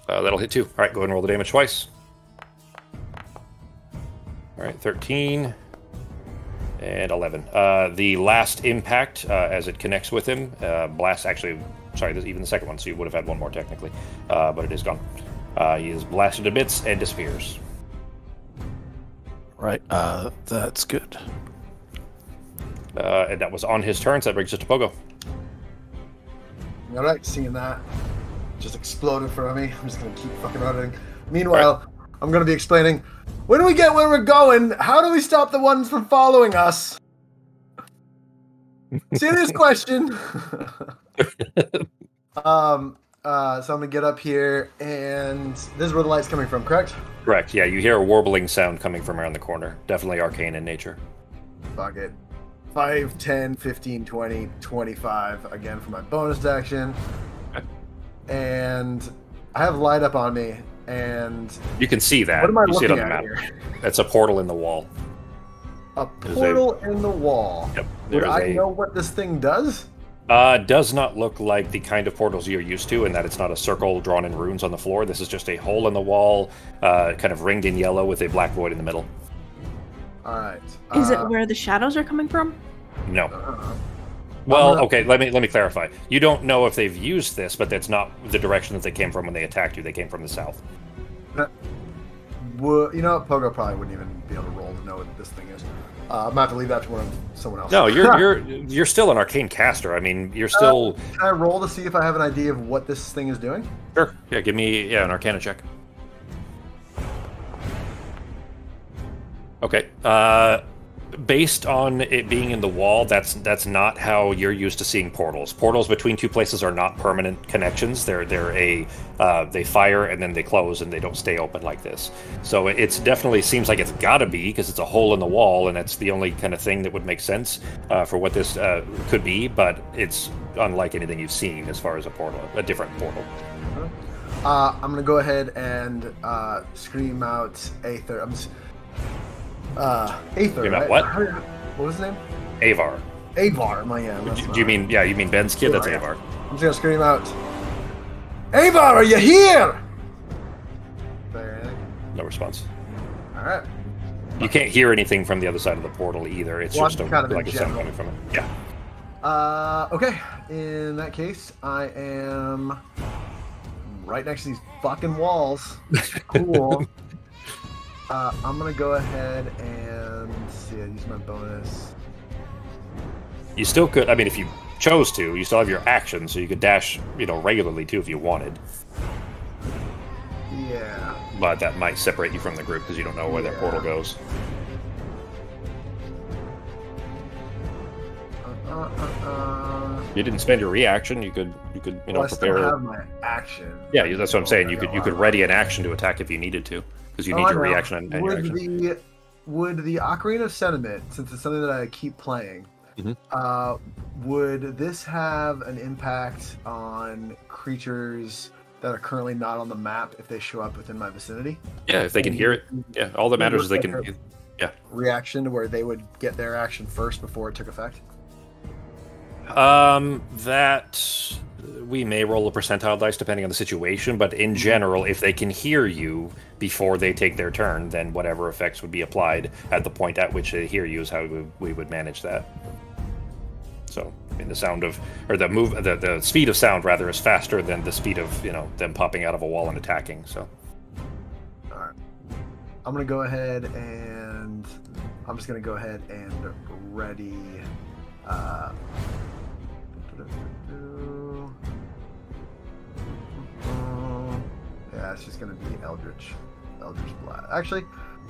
That'll hit 2. All right, go ahead and roll the damage twice. All right, 13 and 11. The last impact, as it connects with him, blast. Actually, sorry, even the second one. So you would have had 1 more technically, but it is gone. He is blasted to bits and disappears. Right, that's good. And that was on his turn, so that brings us to Pogo. Alright, seeing that just exploded for me. I'm just gonna keep fucking running. Meanwhile, I'm going to be explaining, when we get where we're going, how do we stop the ones from following us? Serious question. So I'm going to get up here, and this is where the light's coming from, correct? Correct, yeah. You hear a warbling sound coming from around the corner. Definitely arcane in nature. Fuck it. 5, 10, 15, 20, 25, again for my bonus action. And I have light up on me, and... You can see that. What am I you see it on looking the at map. here? That's a portal in the wall. A portal in the wall. Yep. Would I know what this thing does? Does not look like the kind of portals you're used to, in that it's not a circle drawn in runes on the floor. This is just a hole in the wall, kind of ringed in yellow with a black void in the middle. Alright. Is it where the shadows are coming from? No. Well, okay, let me clarify. You don't know if they've used this, but that's not the direction that they came from when they attacked you. They came from the south. Well, you know what? Pogo probably wouldn't even be able to roll to know what this thing is. I'm about to leave that to someone else. No, you're still an arcane caster. I mean, you're still... Can I roll to see if I have an idea of what this thing is doing? Sure. Yeah, give me an Arcana check. Okay. Based on it being in the wall, that's not how you're used to seeing portals. Portals between two places are not permanent connections. They fire and then they close and they don't stay open like this. So it's definitely seems like it's got to be, because it's a hole in the wall, and that's the only kind of thing that would make sense for what this could be. But it's unlike anything you've seen as far as a different portal. I'm gonna go ahead and scream out Aether. Aether, Scream out right? what? What was his name? Avar. Avar, my yeah. Do you mean you mean Ben's kid? That's Avar. I'm just gonna scream out, Avar, are you here? No response. All right. You can't hear anything from the other side of the portal either. It's just like a sound coming from it. Yeah. Okay. In that case, I am right next to these fucking walls. Cool. I'm gonna go ahead and see. I use my bonus. You still could. I mean, if you chose to, you still have your action, so you could dash, regularly too if you wanted. Yeah. But that might separate you from the group because you don't know where that portal goes. You didn't spend your reaction. You could well, prepare. I still have my action. Yeah, that's what I'm saying. You could ready an action to attack if you needed to, because you need your reaction and your action. Would the Ocarina of Sentiment, since it's something that I keep playing, would this have an impact on creatures that are currently not on the map if they show up within my vicinity? Yeah, if they can hear it. Yeah, all that matters is they can. Yeah. Reaction to where they would get their action first before it took effect. That we may roll a percentile dice depending on the situation, but in general, if they can hear you before they take their turn, then whatever effects would be applied at the point at which they hear you is how we would manage that. So, the sound of, or the speed of sound rather is faster than the speed of them popping out of a wall and attacking. So, all right, I'm gonna go ahead and ready. Yeah, it's just gonna be Eldritch Blast. Actually,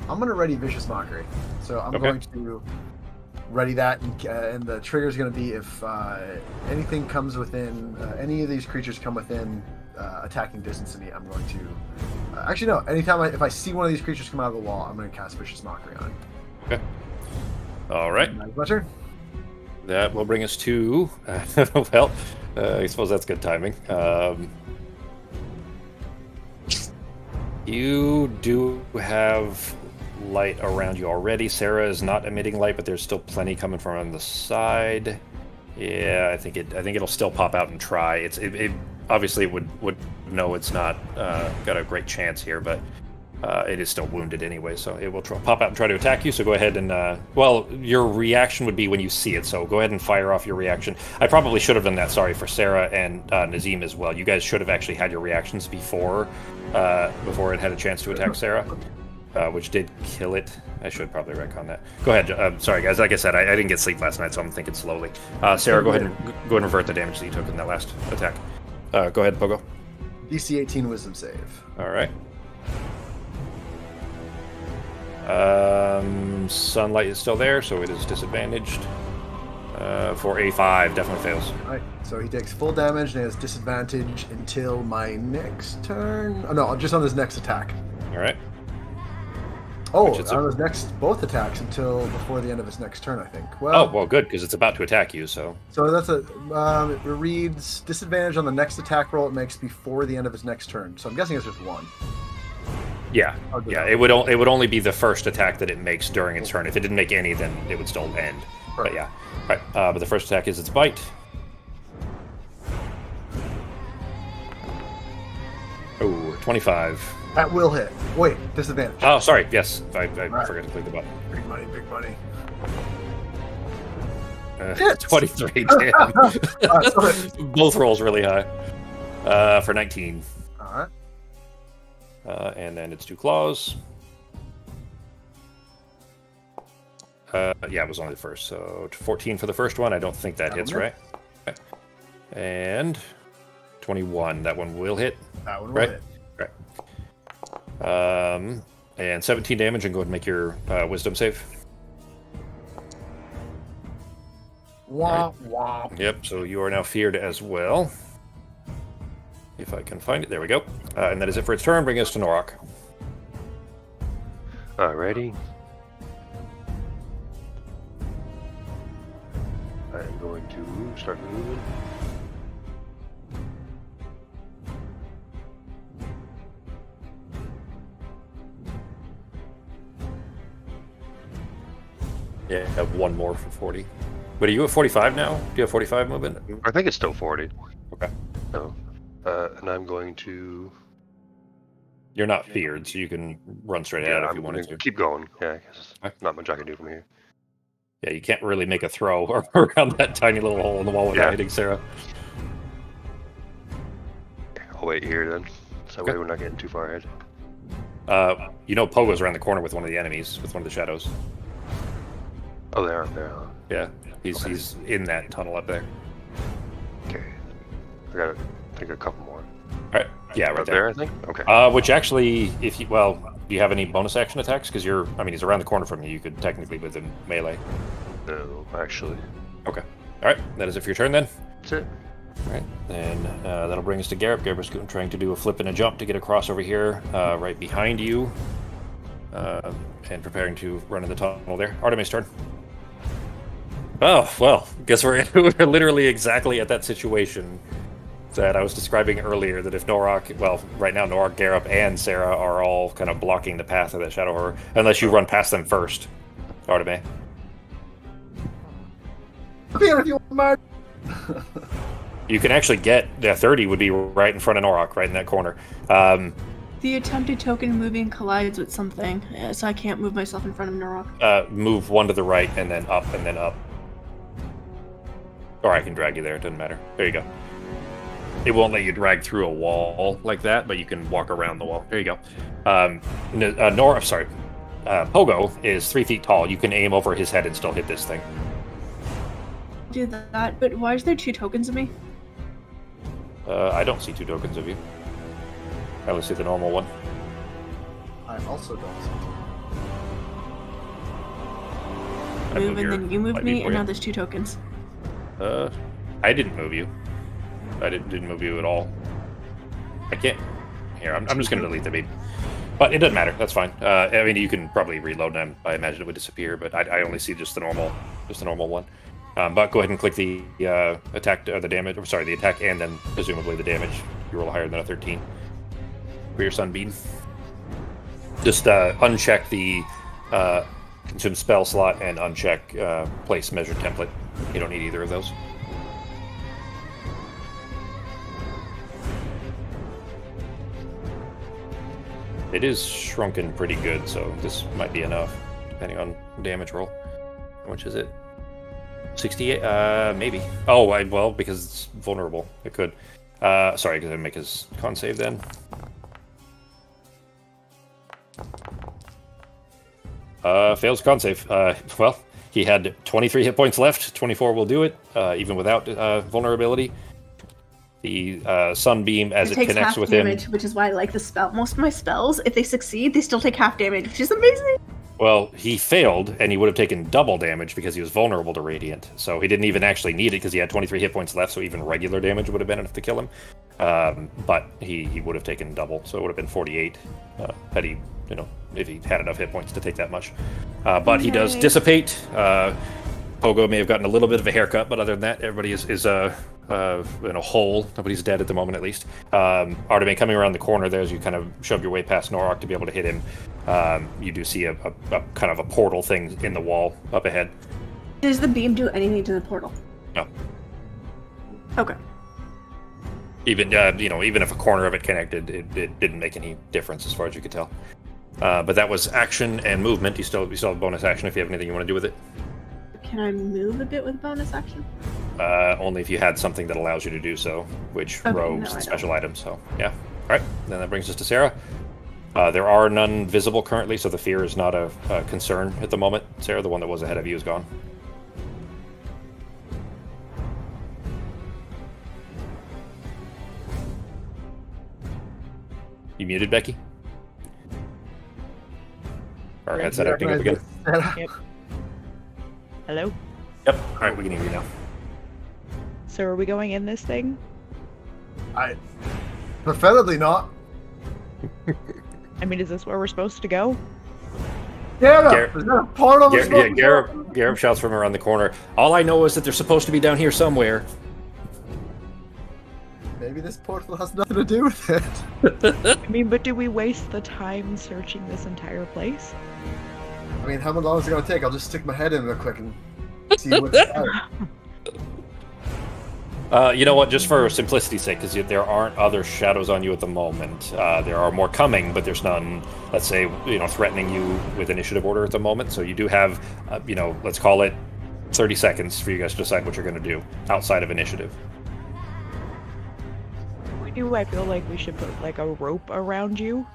I'm gonna ready Vicious Mockery. So I'm going to ready that, and the trigger is gonna be if anything comes within, any of these creatures come within attacking distance of me, I'm going to. Actually, no. Anytime if I see one of these creatures come out of the wall, I'm gonna cast Vicious Mockery on it. Okay. All right. My turn. That will bring us to, I suppose that's good timing. You do have light around you already. Sarah is not emitting light, but there's still plenty coming from on the side. Yeah, I think it'll still pop out and try. It obviously would know it's not got a great chance here, but it is still wounded anyway, so it will pop out and try to attack you. So go ahead and your reaction would be when you see it. So go ahead and fire off your reaction. I probably should have done that. Sorry for Sarah and Nazim as well. You guys should have actually had your reactions before it had a chance to attack Sarah, which did kill it. I should probably retcon that. Go ahead. Sorry guys. Like I said, I didn't get sleep last night, so I'm thinking slowly. Sarah, go ahead and revert the damage that you took in that last attack. Go ahead, Pogo. DC 18 Wisdom save. All right. Sunlight is still there, so it is disadvantaged. For a 5, definitely fails. Alright, so he takes full damage and has disadvantage until my next turn. Oh no, just on his next attack. Alright. Oh, on his next both attacks until before the end of his next turn, I think. Well, oh, well, good, because it's about to attack you, so... So that's a... it reads disadvantage on the next attack roll it makes before the end of his next turn. So I'm guessing it's just 1. Yeah, yeah. It would only be the first attack that it makes during its turn. If it didn't make any, then it would still end. Perfect. But yeah. All right, but the first attack is its bite. Oh, 25. That will hit. Wait, disadvantage. Oh, sorry. Yes, I forgot to click the button. Big money, big money. 23, damn. Both rolls really high. For 19. All right. And then it's 2 claws. Yeah, it was only the first. So 14 for the first one. I don't think that hits, right? Okay. And 21. That one will hit. That one will hit. Right. And 17 damage, and go ahead and make your wisdom save. Womp, womp. Yep, so you are now feared as well. If I can find it. There we go. And that is it for its turn. Bring us to Norok. Alrighty. I'm going to start moving. Yeah, have one more for 40. But are you at 45 now? Do you have 45 movement? I think it's still 40. Okay. No. And I'm going to... You're not feared, so you can run straight ahead if you wanted to. Keep going. Yeah, not much I can do from here. Yeah, you can't really make a throw around that tiny little hole in the wall without hitting Sarah. I'll wait here then. So that way we're not getting too far ahead. You know Pogo's around the corner with one of the enemies, with one of the shadows. Oh, they are there, huh? Yeah, he's in that tunnel up there. Okay. I gotta think a couple more. Alright, yeah, right there, I think? Okay. Which actually, if you, well, do you have any bonus action attacks? Because he's around the corner from you. You could technically with him melee. No, actually. Okay. Alright, that is it for your turn then? That's it. Alright, then that'll bring us to Garrett. Garrett's trying to do a flip and a jump to get across over here, right behind you. And preparing to run in the tunnel there. Artemis' turn. Oh, well, guess we're literally exactly at that situation that I was describing earlier, that if Norok, well, right now Norok, Garrett, and Sarah are all kind of blocking the path of that Shadow Horror, unless you run past them first, Artemis. You can actually get, 30 would be right in front of Norok, right in that corner. The attempted token moving collides with something, so I can't move myself in front of Norok. Move one to the right, and then up, and then up. Or I can drag you there, it doesn't matter. There you go. It won't let you drag through a wall like that, but you can walk around the wall. There you go. Pogo is 3 feet tall. You can aim over his head and still hit this thing. Do that, but why is there 2 tokens of me? I don't see 2 tokens of you. I only see the normal one. I also don't see 2. Move and then you move me, and now there's 2 tokens. I didn't move you. I didn't move you at all. I can't. Here, I'm just going to delete the beam. But it doesn't matter. That's fine. I mean, you can probably reload them. I imagine it would disappear, but I only see just the normal one. But go ahead and click the attack, the damage. Or sorry, the attack, and then presumably the damage. You roll higher than a 13 for your sunbeam. Just uncheck the consume spell slot and uncheck place measure template. You don't need either of those. It is shrunken pretty good, so this might be enough, depending on damage roll. How much is it? 68? Maybe. Oh, well, because it's vulnerable. It could. Sorry, because I make his con save then. Fails con save. Well, he had 23 hit points left. 24 will do it, even without vulnerability. The sunbeam, as it connects with damage, which is why I like the spell. Most of my spells, if they succeed, they still take half damage, which is amazing. Well, he failed, and he would have taken double damage because he was vulnerable to Radiant. So he didn't even actually need it because he had 23 hit points left, so even regular damage would have been enough to kill him. But he would have taken double, so it would have been 48 had he, if he had enough hit points to take that much. But he does dissipate. Pogo may have gotten a little bit of a haircut, but other than that, everybody is whole. Nobody's dead at the moment, at least. Artemis coming around the corner there as you kind of shove your way past Norok to be able to hit him. You do see a kind of a portal thing in the wall up ahead. Does the beam do anything to the portal? No. Okay. Even even if a corner of it connected, it didn't make any difference as far as you could tell. But that was action and movement. You still have bonus action if you have anything you want to do with it. Can I move a bit with bonus action? Only if you had something that allows you to do so, which robes and special items. So yeah. All right. Then that brings us to Sarah. There are none visible currently, so the fear is not a concern at the moment. Sarah, the one that was ahead of you, is gone. You muted, Becky? Our headset acting up again. Yep. Hello? Yep. All right, we can hear you now. So are we going in this thing? Preferably not. I mean, is this where we're supposed to go? Garrett, is there a portal? Garrett shouts from around the corner. All I know is that they're supposed to be down here somewhere. Maybe this portal has nothing to do with it. I mean, but do we waste the time searching this entire place? I mean, how long is it going to take? I'll just stick my head in real quick and see what's out. You know what? Just for simplicity's sake, because there aren't other shadows on you at the moment. There are more coming, but there's none, let's say, threatening you with initiative order at the moment. So you do have, let's call it 30 seconds for you guys to decide what you're going to do outside of initiative. I feel like we should put like a rope around you,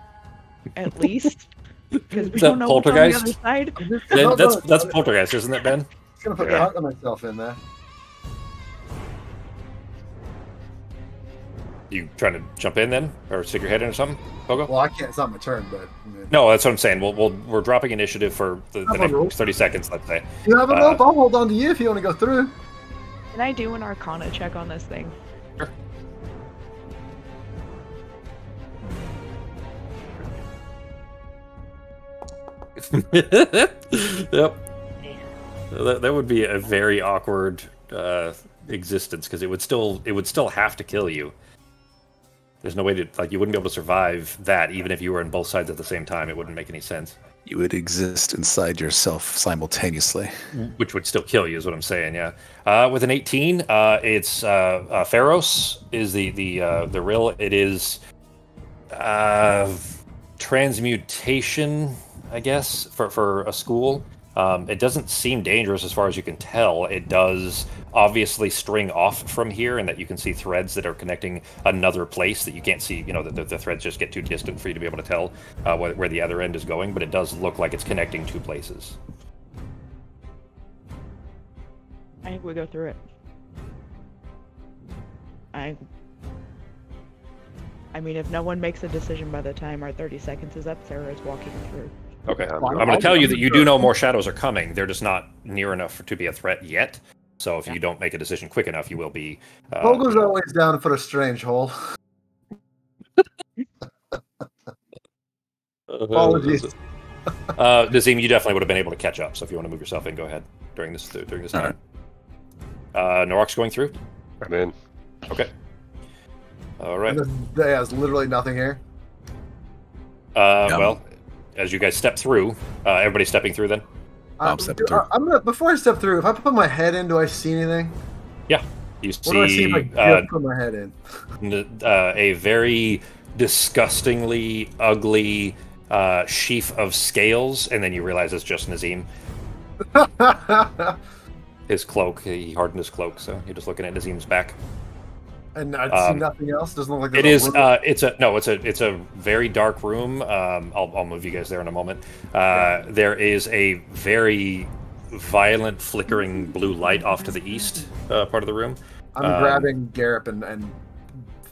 at least, because we Is don't that know what's on the other poltergeist? side. That's poltergeist, isn't it, Ben? I'm just going to put the heart of myself in there. You trying to jump in then, or stick your head in or something, Pogo? Well, I can't. It's not my turn, but No, that's what I'm saying. We're dropping initiative for the next 30 seconds, let's say. You have a rope. I'll hold on to you if you want to go through. Can I do an Arcana check on this thing? Sure. Yep. That would be a very awkward existence because it would still have to kill you. There's no way to you wouldn't be able to survive that even if you were on both sides at the same time. It wouldn't make any sense. You would exist inside yourself simultaneously, which would still kill you, is what I'm saying. Yeah. With an 18, it's Pharos is the rill. It is transmutation, I guess, for a school. It doesn't seem dangerous as far as you can tell. It does obviously string off from here, and that you can see threads that are connecting another place that you can't see. The threads just get too distant for you to be able to tell where the other end is going, but it does look like it's connecting two places. I think we go through it. I mean, if no one makes a decision by the time our 30 seconds is up, Sarah is walking through. Okay, I'm going to tell you that you do know more shadows are coming. They're just not near enough to be a threat yet. So if you don't make a decision quick enough, you will be... Pogo's always down for a strange hole. Apologies. Nazim, you definitely would have been able to catch up. So if you want to move yourself in, go ahead during this time. Norok's going through? I'm in. Okay. All right. There's literally nothing here. Well... As you guys step through, everybody's stepping through then? I'm stepping through. Before I step through, if I put my head in, do I see anything? Yeah. You see, what do I see if I just put my head in? A very disgustingly ugly sheaf of scales, and then you realize it's just Nazim. His cloak, he hardened his cloak, so you're just looking at Nazim's back. And I see nothing else. Doesn't look like it is. It's a very dark room. I'll move you guys there in a moment. There is a very violent flickering blue light off to the east part of the room. I'm grabbing Garrett and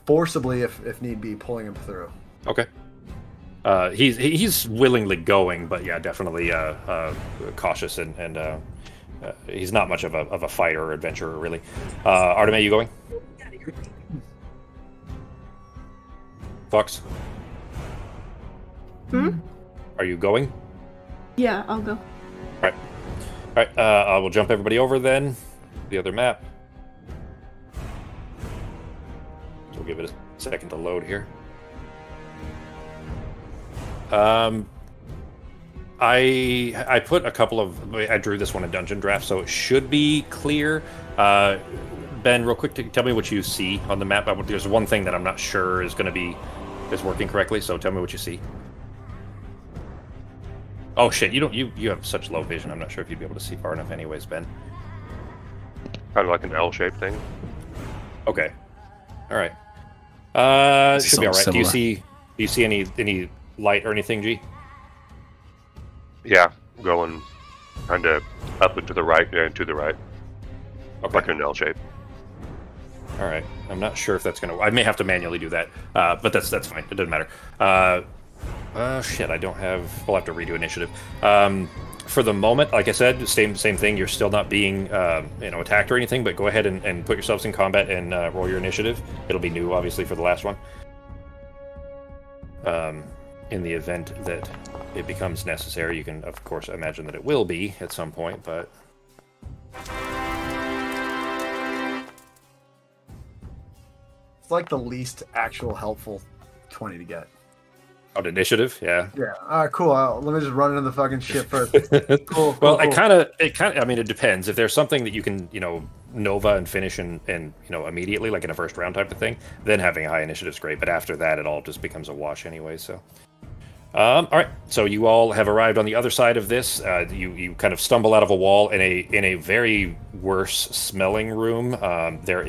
forcibly, if need be, pulling him through. Okay. He's willingly going, but yeah, definitely cautious and he's not much of a fighter or adventurer, really. Arteme, you going? Fox? Are you going? Yeah, I'll go. All right. I will jump everybody over then. The other map. So we'll give it a second to load here. I put a couple of... I drew this one in Dungeon Draft, so it should be clear. Ben, real quick, tell me what you see on the map. There's one thing that I'm not sure is working correctly, so tell me what you see. Oh shit, you have such low vision. I'm not sure if you'd be able to see far enough anyways, Ben. Kind of like an L-shaped thing. Okay. All right. Should be all right. Similar. Do you see any light or anything, G? Yeah, going kind of up and to the right and to the right. Okay. Like an L shape. All right. I'm not sure if that's gonna. I may have to manually do that, but that's fine. It doesn't matter. Shit. I don't have. We'll have to redo initiative. For the moment, like I said, same thing. You're still not being attacked or anything, but go ahead and put yourselves in combat and roll your initiative. It'll be new, obviously, for the last one. In the event that it becomes necessary, you can, of course, imagine that it will be at some point, but... It's like the least actual helpful 20 to get. On initiative, yeah. Yeah. All right, cool. Let me just run into the fucking shit first. Cool. Well, cool. it kind of. I mean, it depends. If there's something that you can, Nova and finish and immediately, like in a first round type of thing, then having a high initiative is great. But after that, it all just becomes a wash anyway. So, all right. So you all have arrived on the other side of this. You kind of stumble out of a wall in a very worse smelling room. There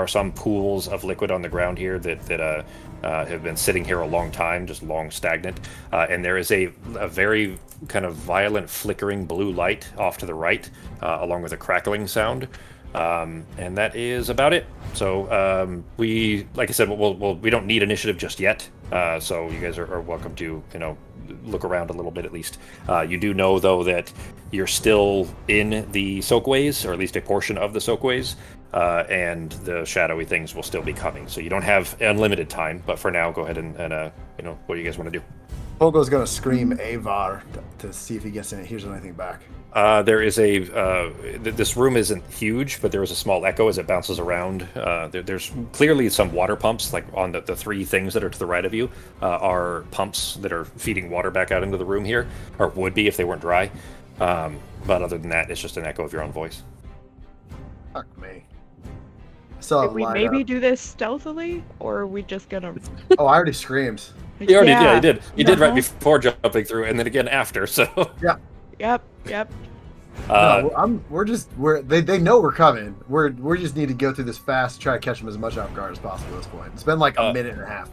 are some pools of liquid on the ground here that have been sitting here a long time, just long stagnant. And there is a very kind of violent flickering blue light off to the right, along with a crackling sound. And that is about it. So like I said, we don't need initiative just yet. So you guys are welcome to, look around a little bit at least. You do know, though, that you're still in the soakways, or at least a portion of the soakways. And the shadowy things will still be coming. So you don't have unlimited time, but for now, go ahead and what do you guys want to do? Pogo's gonna scream Avar to see if he hears anything back. There is this room isn't huge, but there is a small echo as it bounces around. There's clearly some water pumps, like on the three things that are to the right of you, are pumps that are feeding water back out into the room here, or would be if they weren't dry. But other than that, it's just an echo of your own voice. Fuck me. Did we maybe do this stealthily, or are we just gonna... Oh, I already screamed. You already did. You did. You did right before jumping through, and then again after. So. Yeah. Yep. No, they know we're coming. We just need to go through this fast, try to catch them as much off guard as possible at this point. It's been like a minute and a half.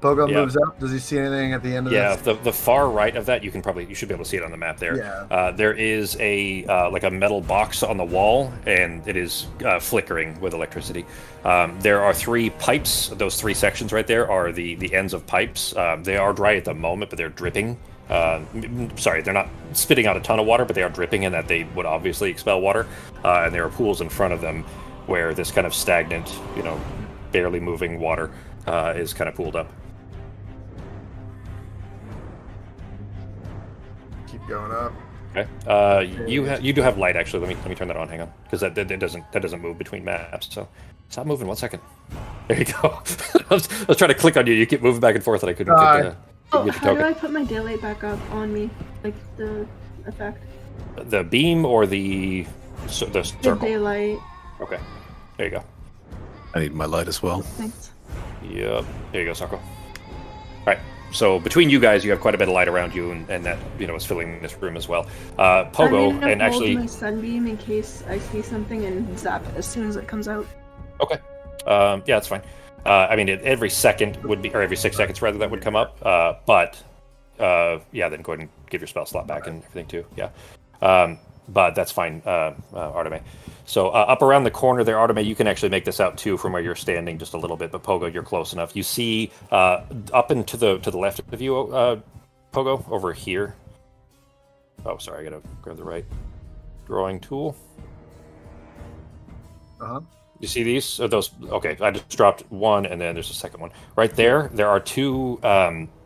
Pogo moves up. Does he see anything at the end of this? Yeah, the far right of that, you should be able to see it on the map there. Yeah. There is a metal box on the wall, and it is flickering with electricity. There are three pipes. Those three sections right there are the ends of pipes. They are dry at the moment, but they're dripping. Sorry, they're not spitting out a ton of water, but they are dripping in that they would obviously expel water. And there are pools in front of them where this kind of stagnant, barely moving water is kind of pooled up. Keep going up. Okay. You do have light actually. Let me turn that on. Hang on, because that doesn't move between maps. So stop moving 1 second. There you go. I was trying to click on you. You keep moving back and forth, and I couldn't get how your token. do I put my daylight back up on me, like the effect? The beam or the circle? The daylight. Okay. There you go. I need my light as well. Thanks. Yep. There you go, Sako. All right. So between you guys, you have quite a bit of light around you, and that is filling this room as well. Pogo, I'm gonna and actually, hold my sunbeam in case I see something and zap it as soon as it comes out. Okay. Yeah, that's fine. I mean, every second would be, or every 6 seconds rather, that would come up. But yeah, then go ahead and give your spell slot back and everything too. Yeah. but that's fine, Arteme. So up around the corner there, Arteme, you can actually make this out too from where you're standing just a little bit, but Pogo, you're close enough. You see up and to the left of you, Pogo, over here. Oh, sorry, I gotta grab the right drawing tool. You see these? Are those? Okay, I just dropped one, and then there's a second one. Right there are two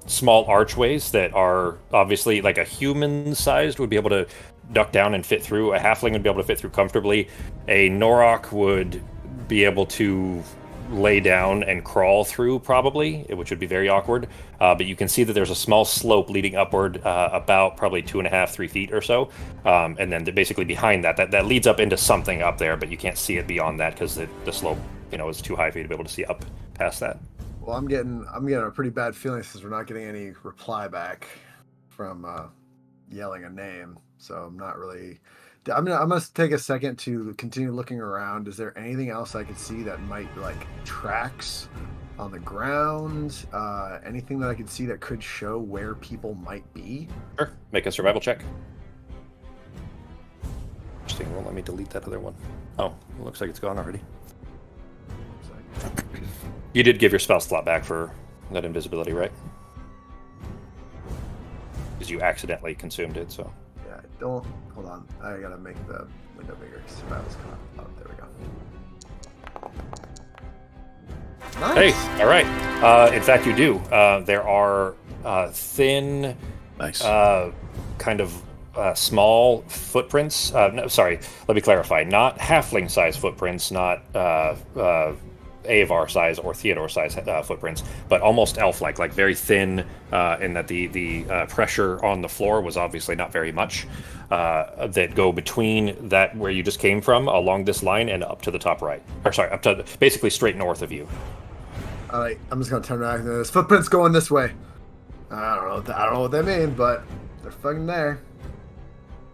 small archways that are obviously like a human-sized would be able to duck down and fit through. A halfling would be able to fit through comfortably. A Norok would be able to lay down and crawl through, probably, which would be very awkward. But you can see that there's a small slope leading upward about probably 2.5, 3 feet or so. And then basically behind that leads up into something up there, but you can't see it beyond that because the slope, is too high for you to be able to see up past that. Well, I'm getting a pretty bad feeling since we're not getting any reply back from yelling a name. So I'm not really. I'm gonna take a second to continue looking around. Is there anything else I could see that might tracks on the ground? Anything that I could see that could show where people might be? Sure. Make a survival check. Interesting. Won't let me delete that other one. Oh, it looks like it's gone already. You did give your spell slot back for that invisibility, right? Because you accidentally consumed it, so. Yeah, hold on. I gotta make the window bigger. Survival's coming up. Oh, there we go. Nice. Hey, all right. In fact, you do. There are thin, nice, kind of small footprints. No, sorry, let me clarify. Not halfling-size footprints, not Avar size or Theodore size footprints, but almost elf-like, like very thin, in that the pressure on the floor was obviously not very much, that go between that where you just came from along this line and up to the top right. Or sorry, up to basically straight north of you. All right, I'm just gonna turn around. There's footprints going this way. I don't know what they mean, but they're fucking there.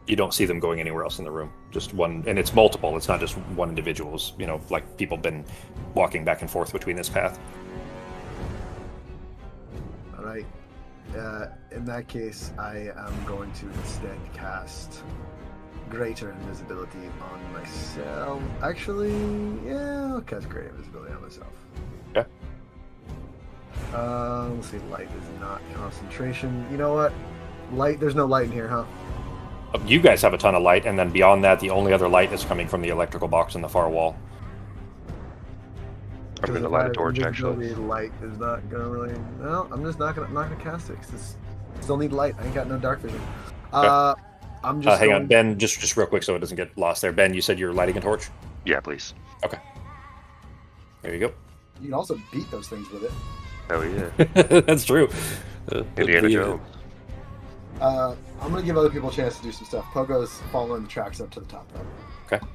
You don't see them going anywhere else in the room. Just one, and it's multiple. It's not just one individual's. Like people been walking back and forth between this path. All right. In that case, I am going to instead cast Greater Invisibility on myself. Actually, yeah, I'll cast Greater Invisibility on myself. Okay. Let's see. Light is not concentration. You know what? Light. There's no light in here, huh? You guys have a ton of light, and then beyond that, the only other light is coming from the electrical box in the far wall. I'm going to light a torch, actually. Light is not going to really... No, I'm just not gonna cast it. Still need light. I ain't got no dark vision. Okay. I'm just hang on, Ben, just real quick so it doesn't get lost there. Ben, you said you're lighting a torch? Yeah, please. Okay. There you go. You can also beat those things with it. Oh, yeah. That's true. Indiana Jones. I'm going to give other people a chance to do some stuff. Pogo's following the tracks up to the top, though. Okay.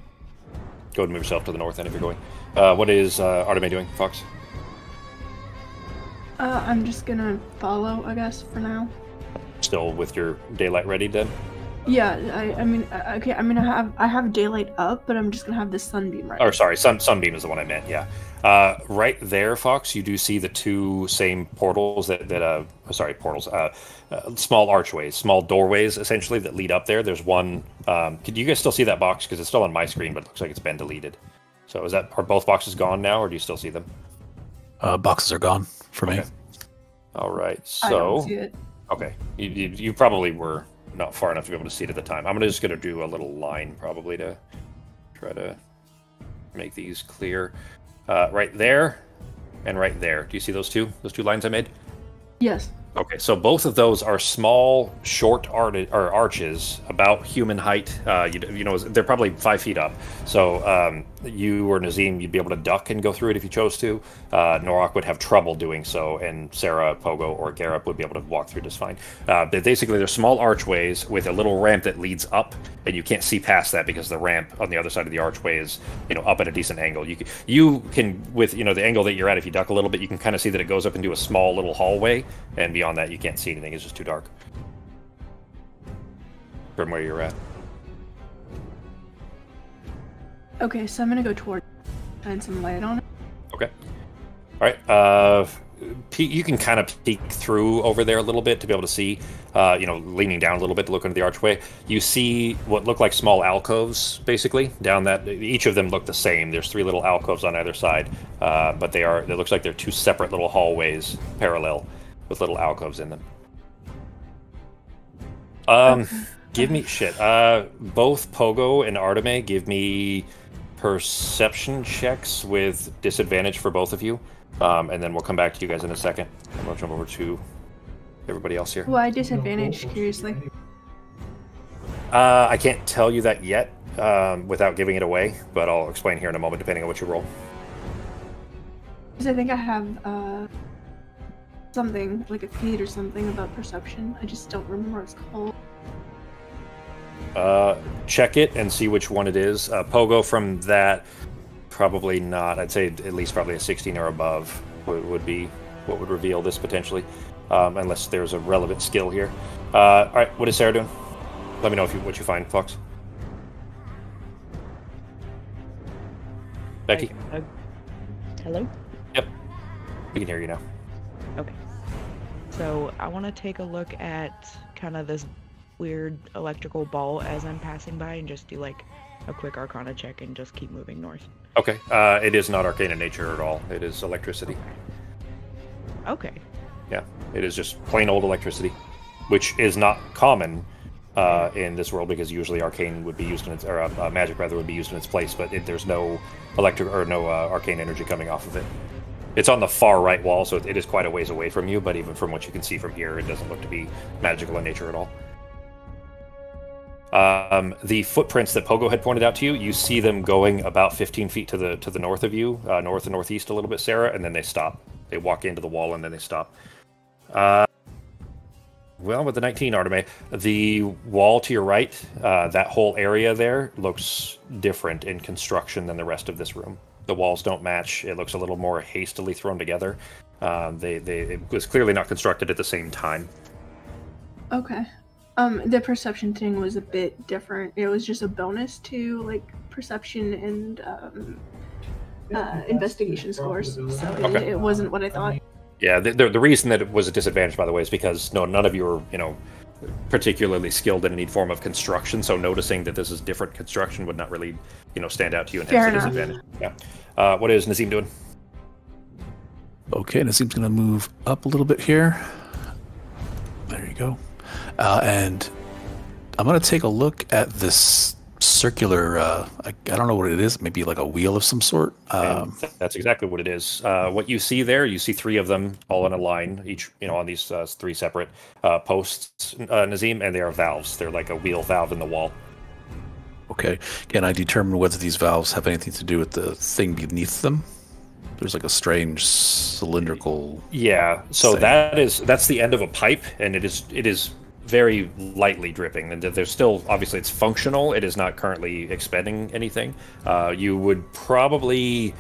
Go ahead and move yourself to the north end if you're going. What is Arteme doing, Fox? I'm just gonna follow, I guess, for now. Still with your daylight ready, then? Yeah, I mean, okay. I mean, I have daylight up, but I'm just gonna have the sunbeam right. Or sorry, sunbeam is the one I meant. Yeah, right there, Fox. You do see the two same portals portals. Small archways, small doorways, essentially that lead up there. There's one. Could you guys still see that box? Because it's still on my screen, but it looks like it's been deleted. So are both boxes gone now, or do you still see them? Boxes are gone for me. All right. So. I don't see it. Okay, you probably were not far enough to be able to see it at the time. I'm just going to do a little line probably to try to make these clear. Right there and right there. Do you see those two lines I made? Yes. Okay, so both of those are small, short arches, about human height. They're probably 5 feet up. So you or Nazim, you'd be able to duck and go through it if you chose to. Norok would have trouble doing so, and Sarah, Pogo, or Garrett would be able to walk through just fine. But basically, they're small archways with a little ramp that leads up, and you can't see past that because the ramp on the other side of the archway is, up at a decent angle. You can with the angle that you're at, if you duck a little bit, you can kind of see that it goes up into a small little hallway, and beyond that, you can't see anything. It's just too dark from where you're at. Okay, so I'm gonna go toward shine some light on it. Okay. All right. you can kind of peek through over there a little bit to be able to see, leaning down a little bit to look into the archway. You see what look like small alcoves, basically, down that. Each of them look the same. There's 3 little alcoves on either side, but it looks like they're 2 separate little hallways, parallel, with little alcoves in them. Give me shit. Both Pogo and Arteme, give me perception checks with disadvantage for both of you. And then we'll come back to you guys in a second. And we'll jump over to everybody else here. Why disadvantage, curiously? I can't tell you that yet without giving it away, but I'll explain here in a moment depending on what you roll. Because I think I have something, like a feat or something about perception. I just don't remember what it's called. Check it and see which one it is. Pogo, from that, probably not. I'd say at least probably a 16 or above would be what would reveal this potentially, unless there's a relevant skill here. All right, what is Sarah doing? Let me know what you find, Fox. Becky? Hello? Yep. We can hear you now. Okay. So I want to take a look at kind of this weird electrical ball as I'm passing by and just do like a quick Arcana check and just keep moving north. Okay. It is not arcane in nature at all. It is electricity. Okay. Yeah. It is just plain old electricity, which is not common in this world because usually arcane would be used in its, or magic rather would be used in its place, but there's no electric or no arcane energy coming off of it. It's on the far right wall, so it is quite a ways away from you, but even from what you can see from here, it doesn't look to be magical in nature at all. The footprints that Pogo had pointed out to you, you see them going about 15 feet to the north of you, north and northeast a little bit, Sarah, and then they stop. They walk into the wall and then they stop. Well, with the 19, Arteme, the wall to your right, that whole area there looks different in construction than the rest of this room. The walls don't match. It looks a little more hastily thrown together. It was clearly not constructed at the same time. Okay. The perception thing was a bit different. It was just a bonus to like perception and investigation scores, so Okay. it wasn't what I thought. Yeah, the reason that it was a disadvantage, by the way, is because none of you are, particularly skilled in any form of construction. So noticing that this is different construction would not really, stand out to you and hence the disadvantage. Yeah. What is Nazim doing? Okay, Nazim's going to move up a little bit here. There you go. And I'm going to take a look at this circular, I don't know what it is, maybe like a wheel of some sort. That's exactly what it is. What you see there, you see 3 of them all in a line, each, on these 3 separate posts, Nazim, and they are valves. They're like a wheel valve in the wall. Okay. Can I determine whether these valves have anything to do with the thing beneath them? There's like a strange cylindrical... Yeah, so thing. that's the end of a pipe, and it is very lightly dripping, and there's still, obviously it's functional, it is not currently expending anything. You would probably,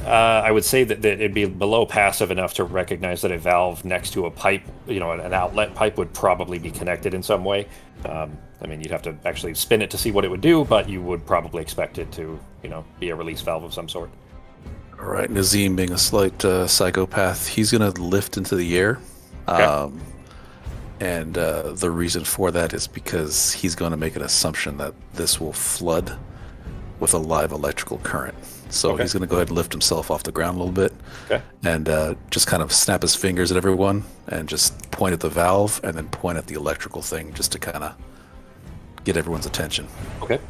I would say that it'd be below passive enough to recognize that a valve next to a pipe, an outlet pipe would probably be connected in some way. You'd have to actually spin it to see what it would do, but you would probably expect it to, be a release valve of some sort. All right, Nazim, being a slight psychopath, he's going to lift into the air. Okay. And the reason for that is because he's going to make an assumption that this will flood with a live electrical current. So he's going to go ahead and lift himself off the ground a little bit. Okay. And just kind of snap his fingers at everyone and just point at the valve and then point at the electrical thing just to kind of get everyone's attention. Okay.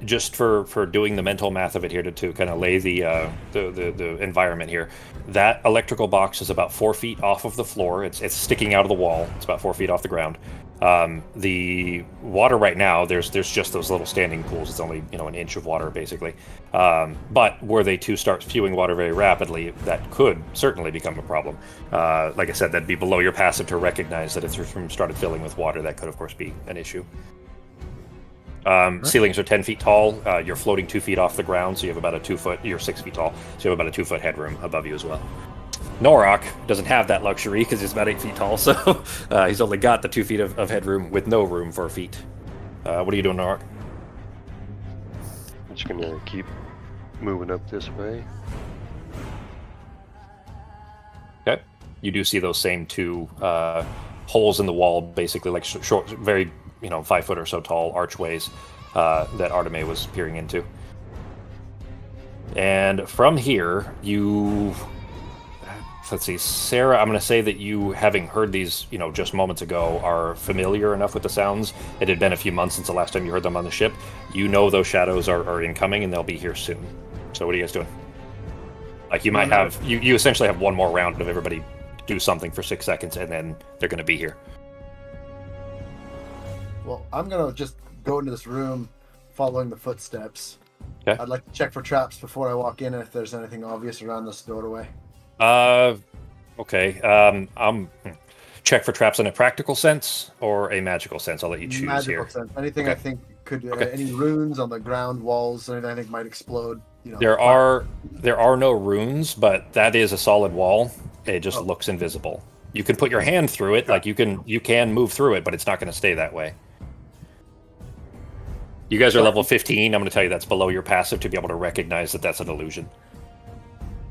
Just for doing the mental math of it here to kind of lay the environment here, that electrical box is about 4 feet off of the floor. It's sticking out of the wall. It's about 4 feet off the ground. The water right now, there's just those little standing pools. It's only an inch of water basically. But were they to start spewing water very rapidly, that could certainly become a problem. Like I said, that'd be below your passive to recognize that if the room started filling with water, that could of course be an issue. Ceilings are 10 feet tall. You're floating 2 feet off the ground, so you have about a 2 foot. You're 6 feet tall, so you have about a 2 foot headroom above you as well. Norok doesn't have that luxury because he's about 8 feet tall, so he's only got the 2 feet of headroom with no room for feet. What are you doing, Norok? I'm just gonna keep moving up this way. you do see those same two holes in the wall, basically like short, very 5 foot or so tall archways that Arteme was peering into. And from here, let's see, Sarah, I'm going to say that you, having heard these, just moments ago, are familiar enough with the sounds. It had been a few months since the last time you heard them on the ship. You know those shadows are incoming, and they'll be here soon. So what are you guys doing? Like, you might have, you essentially have one more round of everybody do something for 6 seconds, and then they're going to be here. Well, I'm going to just go into this room following the footsteps. Okay. I'd like to check for traps before I walk in, and if there's anything obvious around this doorway. Okay. Check for traps in a practical sense or a magical sense. I'll let you choose magical here. Sense. Anything I think could, any runes on the ground walls, anything I think might explode. There are no runes, but that is a solid wall. It just looks invisible. You can put your hand through it, like you can move through it, but it's not going to stay that way. You guys are level 15. I'm going to tell you that's below your passive to be able to recognize that that's an illusion.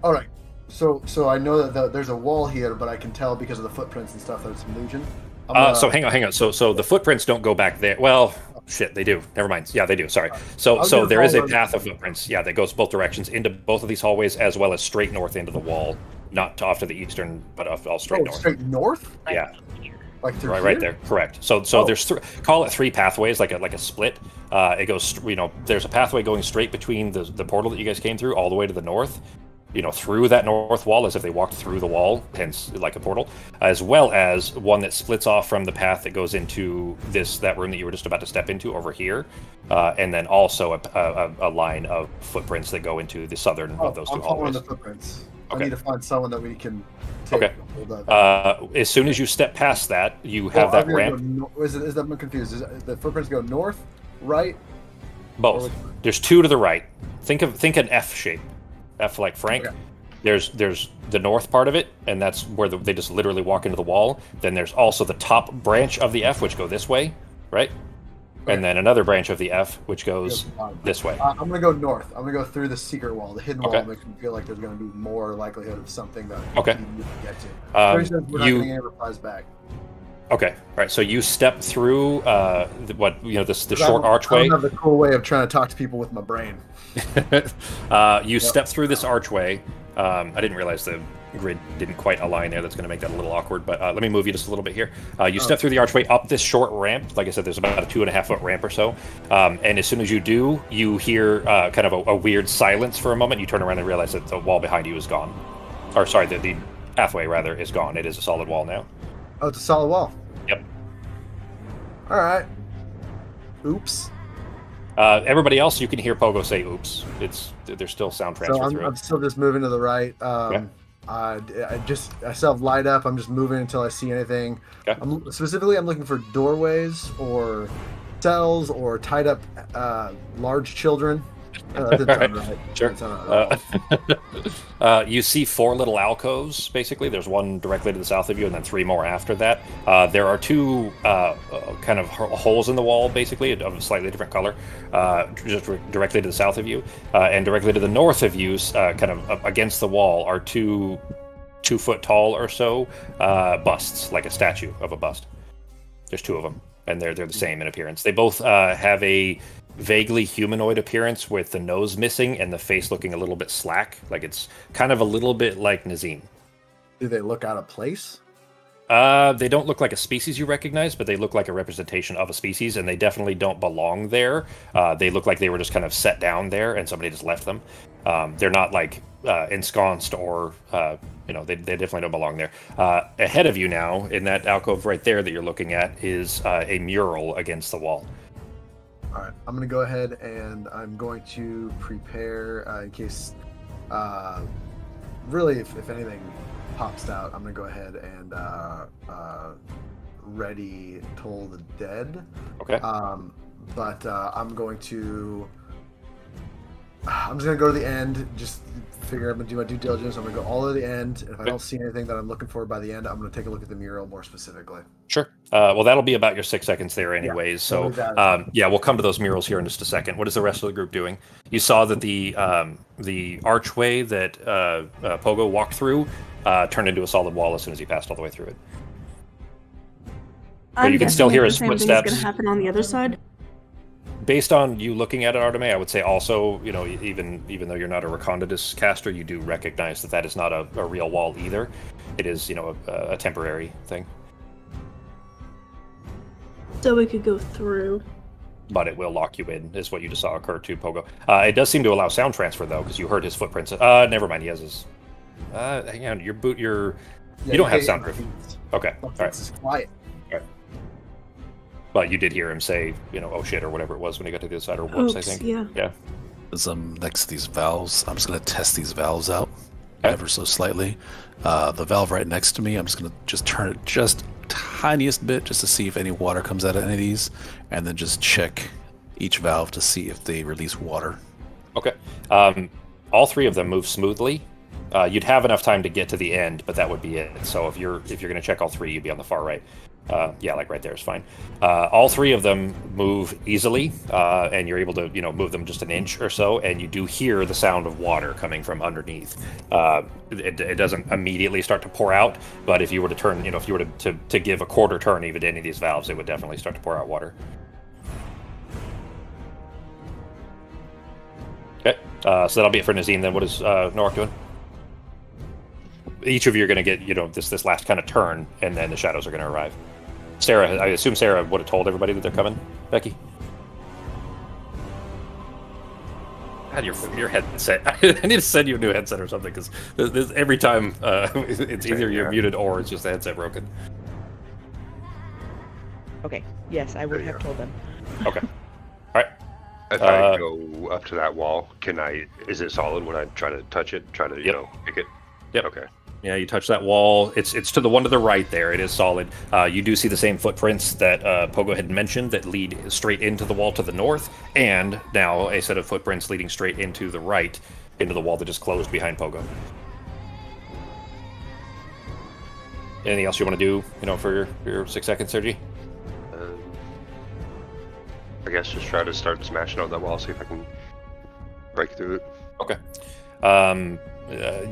All right. So I know that there's a wall here, but I can tell because of the footprints and stuff that it's an illusion. So hang on. So the footprints don't go back there. Well, shit, they do. Never mind. Yeah, they do. Sorry. So there is a path of footprints. Yeah, that goes both directions into both of these hallways, as well as straight north into the wall. Not off to the eastern, but all straight north. Straight north? Yeah. Like through right there. Correct. So there's call it 3 pathways, like a split. It goes. There's a pathway going straight between the portal that you guys came through, all the way to the north. Through that north wall, as if they walked through the wall, hence like a portal, as well as one that splits off from the path that goes into that room that you were just about to step into over here, and then also a line of footprints that go into the southern of those two hallways. The footprints. Okay. I need to find someone that we can take. Okay. As soon as you step past that, you have that ramp. I'm confused. The footprints go north, right? Both. There's 2 to the right. Think an F shape. F like Frank. Okay. There's the north part of it, and that's where they just literally walk into the wall. Then there's also the top branch of the F, which go this way, right? Okay. And then another branch of the F, which goes this way. I'm going to go north. I'm going to go through the secret wall. The hidden wall makes me feel like there's going to be more likelihood of something that we need to get to. We're not getting any replies back. Okay. All right. So you step through the short archway. I don't have the cool way of trying to talk to people with my brain. You step through this archway. I didn't realize the grid didn't quite align there. That's going to make that a little awkward. But let me move you just a little bit here. You step through the archway up this short ramp. Like I said, there's about a 2.5 foot ramp or so. And as soon as you do, you hear kind of a weird silence for a moment. You turn around and realize that the wall behind you is gone. Or sorry, the pathway rather is gone. It is a solid wall now. Oh, it's a solid wall. Yep. All right. Oops. Everybody else, you can hear Pogo say "oops." There's still sound transfer through it. I'm still just moving to the right. I still have light up. I'm just moving until I see anything. Okay. I'm looking for doorways or cells or tied up large children. Right. Sure. You see 4 little alcoves, basically. There's one directly to the south of you, and then 3 more after that. There are 2 kind of holes in the wall, basically, of a slightly different color, just directly to the south of you. And directly to the north of you, kind of against the wall, are 2 foot tall or so busts, like a statue of a bust. There's 2 of them, and they're the same in appearance. They both have a vaguely humanoid appearance with the nose missing and the face looking a little bit slack, like it's kind of a little bit like Nazim. Do they look out of place? They don't look like a species you recognize, but they look like a representation of a species, and they definitely don't belong there. They look like they were just kind of set down there and somebody just left them. They're not like ensconced or they definitely don't belong there. Ahead of you now, in that alcove right there that you're looking at, is a mural against the wall. All right, I'm going to go ahead and I'm going to prepare in case, really, if anything pops out, I'm going to go ahead and ready Toll the Dead. Okay. But I'm just going to go to the end, just figure I'm gonna do my due diligence. I'm gonna go all to the end. If I don't see anything that I'm looking for by the end, I'm gonna take a look at the mural more specifically. Sure. Well, that'll be about your 6 seconds there anyways. Yeah. So, yeah, we'll come to those murals here in just a second. What is the rest of the group doing? You saw that the archway that Pogo walked through turned into a solid wall as soon as he passed all the way through it. But you can still hear his footsteps. The same thing's gonna happen on the other side. Based on you looking at it, Arteme, I would say also, you know, even though you're not a Recondidus caster, you do recognize that that is not a real wall either. It is, you know, a temporary thing. So we could go through. But it will lock you in, is what you just saw occur to Pogo. It does seem to allow sound transfer, though, because you heard his footprints. Never mind, he has his... hang on, you don't have soundproof. Okay, all right. It's quiet. But you did hear him say, you know, oh shit, or whatever it was when he got to the other side, or whoops, I think. Yeah. As I'm next to these valves, I'm just going to test these valves out ever so slightly. The valve right next to me, I'm just going to turn it just tiniest bit just to see if any water comes out of any of these, and then just check each valve to see if they release water. Okay. All three of them move smoothly. You'd have enough time to get to the end, but that would be it. So if you're going to check all three, you'd be on the far right. Yeah, like right there is fine. All three of them move easily, and you're able to, you know, move them just an inch or so, and you do hear the sound of water coming from underneath. It doesn't immediately start to pour out, but if you were to turn, you know, if you were to give a quarter turn even to any of these valves, it would definitely start to pour out water. Okay, so that'll be it for Nazim then. What is Norak doing? Each of you are going to get, you know, this last kind of turn, and then the shadows are going to arrive. Sarah, I assume Sarah would have told everybody that they're coming. Becky? God, your headset. I need to send you a new headset or something, because every time it's either you're muted or it's just the headset broken. Okay. Yes, I would have told them. Okay. All right. If I go up to that wall, is it solid when I try to touch it? Try to, you know, pick it? Yep. Okay. Yeah, you touch that wall. It's to the one to the right there. It is solid. You do see the same footprints that Pogo had mentioned that lead straight into the wall to the north, and now a set of footprints leading straight into the right, into the wall that just closed behind Pogo. Anything else you want to do, you know, for your 6 seconds, Sergi? I guess just try to start smashing out that wall, see if I can break through it. Okay.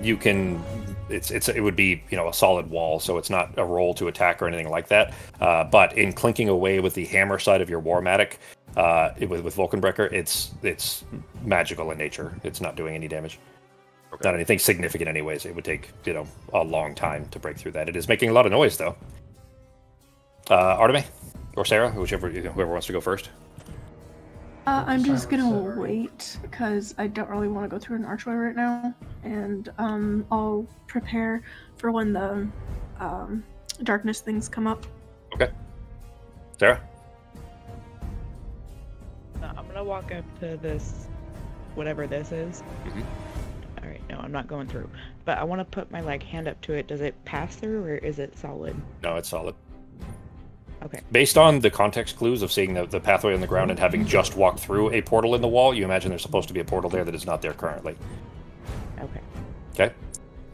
You can. It would be, you know, a solid wall, so it's not a roll to attack or anything like that. But in clinking away with the hammer side of your Warmatic, with Vulcanbreaker, it's magical in nature. It's not doing any damage. Okay. Not anything significant, anyways. It would take, you know, a long time to break through that. It is making a lot of noise, though. Arteme or Sarah, whoever wants to go first. I'm just gonna wait because I don't really want to go through an archway right now, and I'll prepare for when the darkness things come up. Okay. Sarah? I'm gonna walk up to this, whatever this is. Mm-hmm. All right, no, I'm not going through, but I want to put my hand up to it. Does it pass through, or is it solid? No, it's solid. Okay. Based on the context clues of seeing the pathway on the ground and having just walked through a portal in the wall, you imagine there's supposed to be a portal there that is not there currently. Okay. Okay.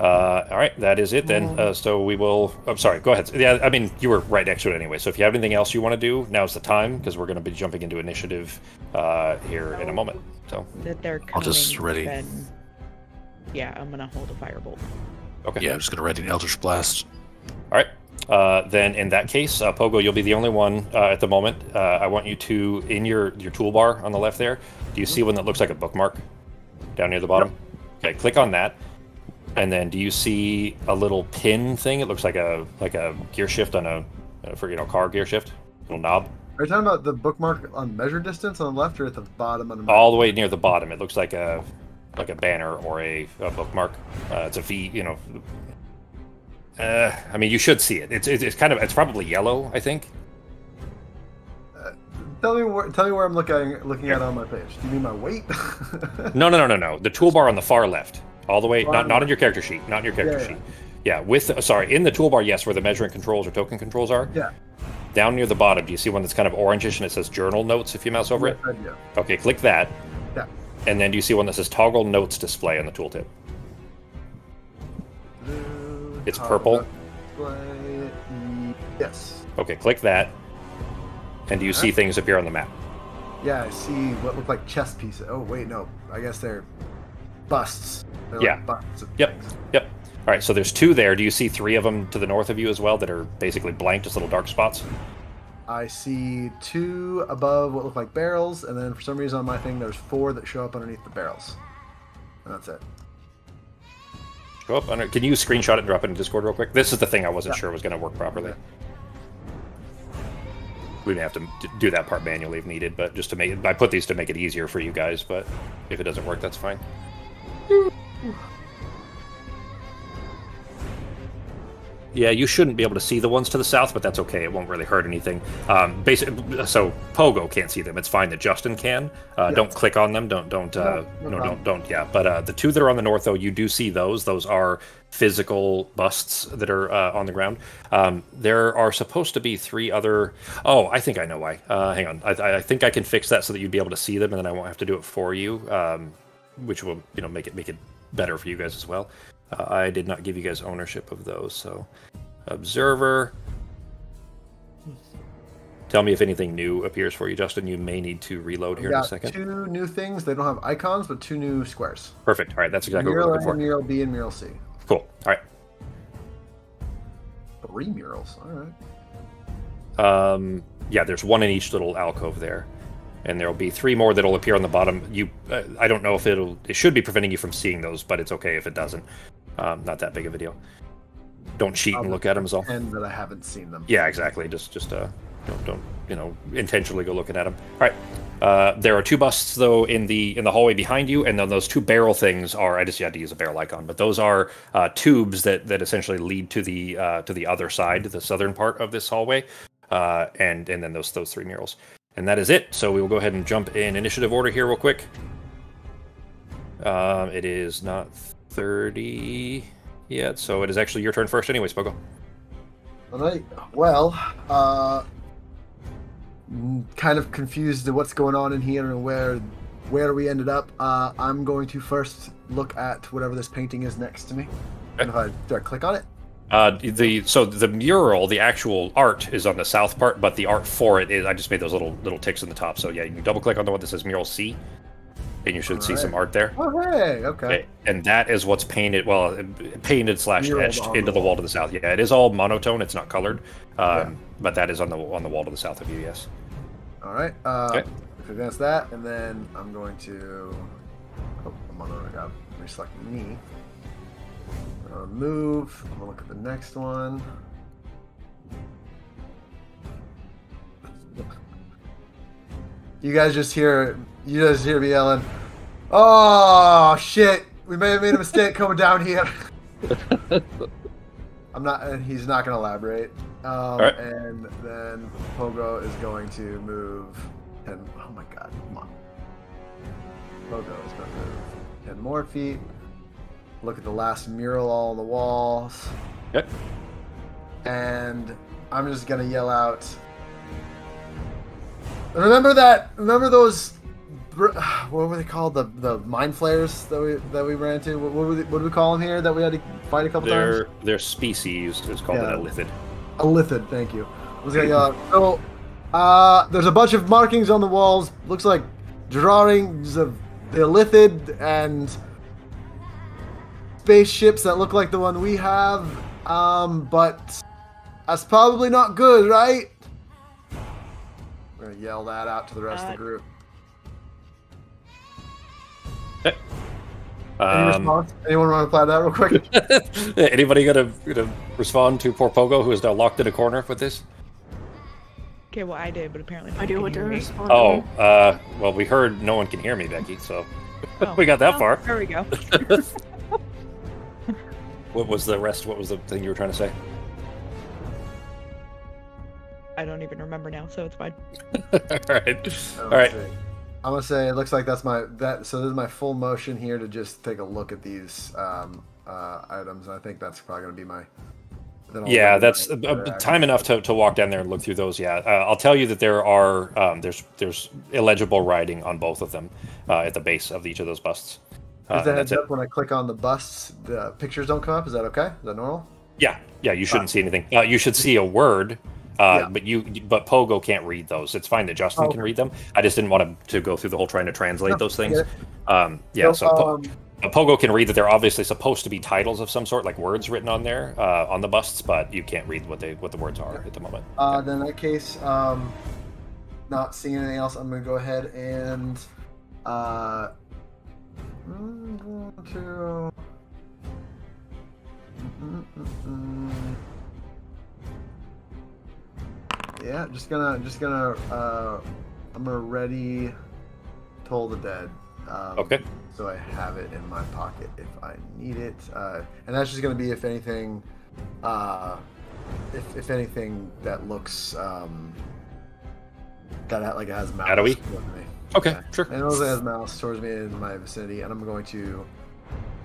All right, that is it then. So we will... I'm sorry, go ahead. Yeah, I mean, you were right next to it anyway, so if you have anything else you want to do, now's the time, because we're going to be jumping into initiative here in a moment. So that they're coming, I'll just ready. Then, yeah, I'm going to hold a firebolt. Okay. Yeah, I'm just going to ready an Eldritch Blast. All right. Then in that case, Pogo, you'll be the only one at the moment. I want you to, in your toolbar on the left there, do you see one that looks like a bookmark down near the bottom? Yep. Okay, click on that. And then do you see a little pin thing? It looks like a gear shift on a car gear shift, little knob. Are you talking about the bookmark on measure distance on the left or at the bottom? All the way near the bottom. It looks like a banner or a bookmark. It's a V, you know. I mean, you should see it. It's probably yellow, I think. Tell me where I'm looking at on my page. Do you mean my weight? No. The toolbar on the far left, all the way. Not on your character sheet. Not in your character sheet. Yeah, in the toolbar, yes, where the measuring controls or token controls are. Yeah. Down near the bottom, do you see one that's kind of orangish and it says Journal Notes if you mouse over it? Yeah. Okay, click that. Yeah. And then do you see one that says Toggle Notes Display on the tooltip? It's purple. Yes. Okay, click that. And do you see things appear on the map? Yeah, I see what look like chess pieces. Oh, wait, no. I guess they're busts. They're Yeah. like busts of Yep. things. Yep. All right, so there's 2 there. Do you see 3 of them to the north of you as well that are basically blank, just little dark spots? I see 2 above what look like barrels, and then for some reason on my thing, there's 4 that show up underneath the barrels. And that's it. Go up under. Can you screenshot it and drop it in Discord real quick? This is the thing I wasn't sure was going to work properly. We may have to do that part manually if needed, but just to make it, I put these to make it easier for you guys, but if it doesn't work, that's fine. Yeah, you shouldn't be able to see the ones to the south, but that's okay. It won't really hurt anything. So Pogo can't see them. It's fine that Justin can. Don't click on them. Don't. Yeah, but the 2 that are on the north, though, you do see those. Those are physical busts that are on the ground. There are supposed to be 3 other. Oh, I think I know why. Hang on. I think I can fix that so that you'd be able to see them, and then I won't have to do it for you, which will make it better for you guys as well. I did not give you guys ownership of those, so observer. Tell me if anything new appears for you, Justin. You may need to reload here in a second. 2 new things. They don't have icons, but 2 new squares. Perfect. All right, that's exactly Mural what we're looking for. Mural B and Mural C. Cool. All right. 3 murals. All right. Yeah, there's 1 in each little alcove there. And there'll be 3 more that'll appear on the bottom. I don't know if it should be preventing you from seeing those, but it's okay if it doesn't. Not that big of a deal. Don't cheat and look at them is all. And that I haven't seen them. Yeah, exactly. Just don't intentionally go looking at them. All right. There are 2 busts though in the hallway behind you, and then those 2 barrel things are. I just had to use a barrel icon, but those are tubes that essentially lead to the other side, the southern part of this hallway, and then those 3 murals. And that is it. So we will go ahead and jump in initiative order here real quick. It is not 30 yet, so it is actually your turn first anyways, Pogo. All right. Well, kind of confused at what's going on in here and where we ended up. I'm going to first look at whatever this painting is next to me. Okay. And do I click on it? So the mural, the actual art is on the south part, but the art for it is, I just made those little ticks in the top. So yeah, you can double click on the one that says mural C, and you should see some art there. Oh, hey, okay. And that is what's painted, / etched into the wall to the south. Yeah, it is all monotone. It's not colored, but that is on the wall to the south of you. Yes. All right. Okay. Advance that, and then I'm going to. Oh, I got reselect me. Move. I'm gonna look at the next one. You guys just hear me yelling, "Oh shit! We may have made a mistake coming down here." He's not gonna elaborate. Right. And then Pogo is going to move 10. Oh my god! Come on. Pogo is going to move 10 more feet. Look at the last mural all on the walls. Yep. And I'm just gonna yell out. Remember those? What were they called? The mind flayers that we ran into. What do we call them here? That we had to fight a couple times. Their species is called an elithid. Elithid. Thank you. I was gonna yell out. So, there's a bunch of markings on the walls. Looks like drawings of the elithid and spaceships that look like the one we have, but that's probably not good, right? We're gonna yell that out to the rest of the group. Any response? Anyone want to reply to that real quick? Anybody gonna respond to poor Pogo, who is now locked in a corner with this? Okay, well I did, but apparently no I do one what can to hear me. respond. Well, we heard no one can hear me, Becky, so Oh, we got that well, far. There we go. What was the rest? What was the thing you were trying to say? I don't even remember now, so it's fine. All right. I'm gonna say it looks like so this is my full motion here to just take a look at these items. I think that's probably gonna be my. Yeah, that's time enough to walk down there and look through those. Yeah, I'll tell you that there are there's illegible writing on both of them at the base of each of those busts. Is that heads up when I click on the busts, the pictures don't come up? Is that okay? Is that normal? Yeah, you shouldn't see anything. You should see a word, but Pogo can't read those. It's fine that Justin can read them. I just didn't want him to go through the whole trying to translate those things. Pogo can read that they're obviously supposed to be titles of some sort, like words written on there on the busts, but you can't read what the words are at the moment. Then in that case, not seeing anything else, I'm going to go ahead and I'm going to I'm gonna ready Toll the Dead. Okay. So I have it in my pocket if I need it, and that's just gonna be if anything that looks that like it has mouse towards me. Okay, yeah. sure. And it also has mouse towards me in my vicinity, and I'm going to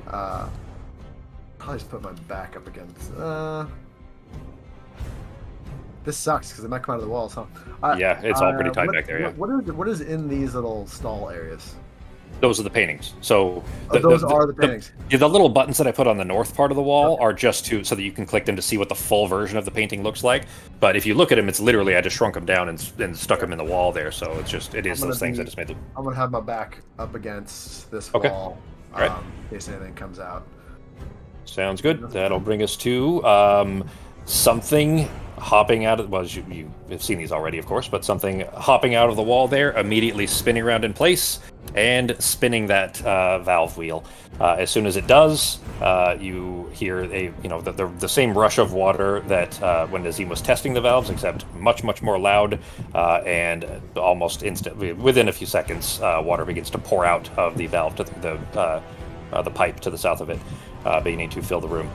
probably just put my back up against. This sucks because it might come out of the walls, huh? Yeah, it's all pretty tight back there. Yeah. What is in these little stall areas? Those are the paintings. So those are the paintings. The little buttons that I put on the north part of the wall are just so that you can click them to see what the full version of the painting looks like. But if you look at them, it's literally I just shrunk them down and stuck them in the wall there. So it is those things I just made them. I'm gonna have my back up against this wall in case anything comes out. Sounds good. That'll bring us to something hopping out of. Well, you've seen these already, of course, but something hopping out of the wall there, immediately spinning around in place and spinning that valve wheel. As soon as it does, you hear the same rush of water that when Nazim was testing the valves, except much more loud, and almost instantly, within a few seconds, water begins to pour out of the valve to the pipe to the south of it, beginning to fill the room.